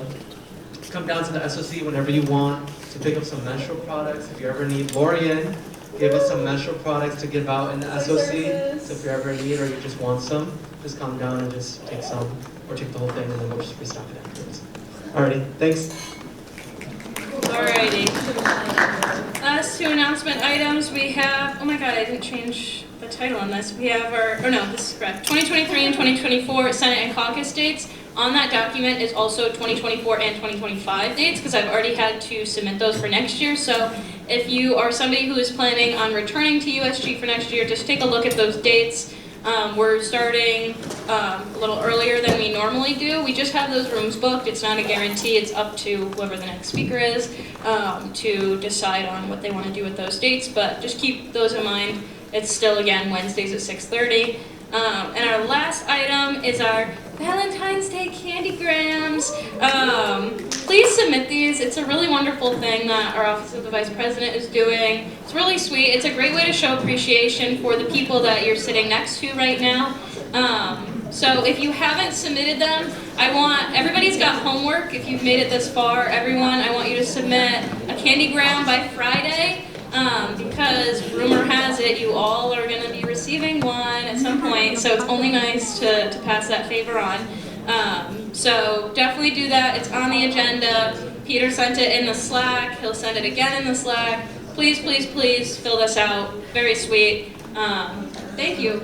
come down to the SOC whenever you want to pick up some menstrual products. If you ever need Lorian, give us some menstrual products to give out in the SOC. So if you're ever in need or you just want some, just come down and just take some, or take the whole thing, and then we'll just restock it afterwards. Alrighty, thanks. Alrighty. Last two announcement items, we have, oh my god, I didn't change the title on this. We have our, oh no, this is correct, 2023 and 2024 Senate and caucus dates. On that document is also 2024 and 2025 dates, because I've already had to submit those for next year. So if you are somebody who is planning on returning to USG for next year, just take a look at those dates. We're starting a little earlier than we normally do. We just have those rooms booked. It's not a guarantee. It's up to whoever the next speaker is to decide on what they want to do with those dates. But just keep those in mind. It's still, again, Wednesdays at 6:30. And our last item is our Valentine's Day candygrams. Please submit these. It's a really wonderful thing that our Office of the Vice President is doing. It's really sweet. It's a great way to show appreciation for the people that you're sitting next to right now. So if you haven't submitted them, everybody's got homework. If you've made it this far, everyone, I want you to submit a candygram by Friday. Because rumor has it you all are going to be receiving one at some point, so it's only nice to pass that favor on. So definitely do that. It's on the agenda. Peter sent it in the Slack. He'll send it again in the Slack. Please, please, please fill this out. Very sweet. Thank you.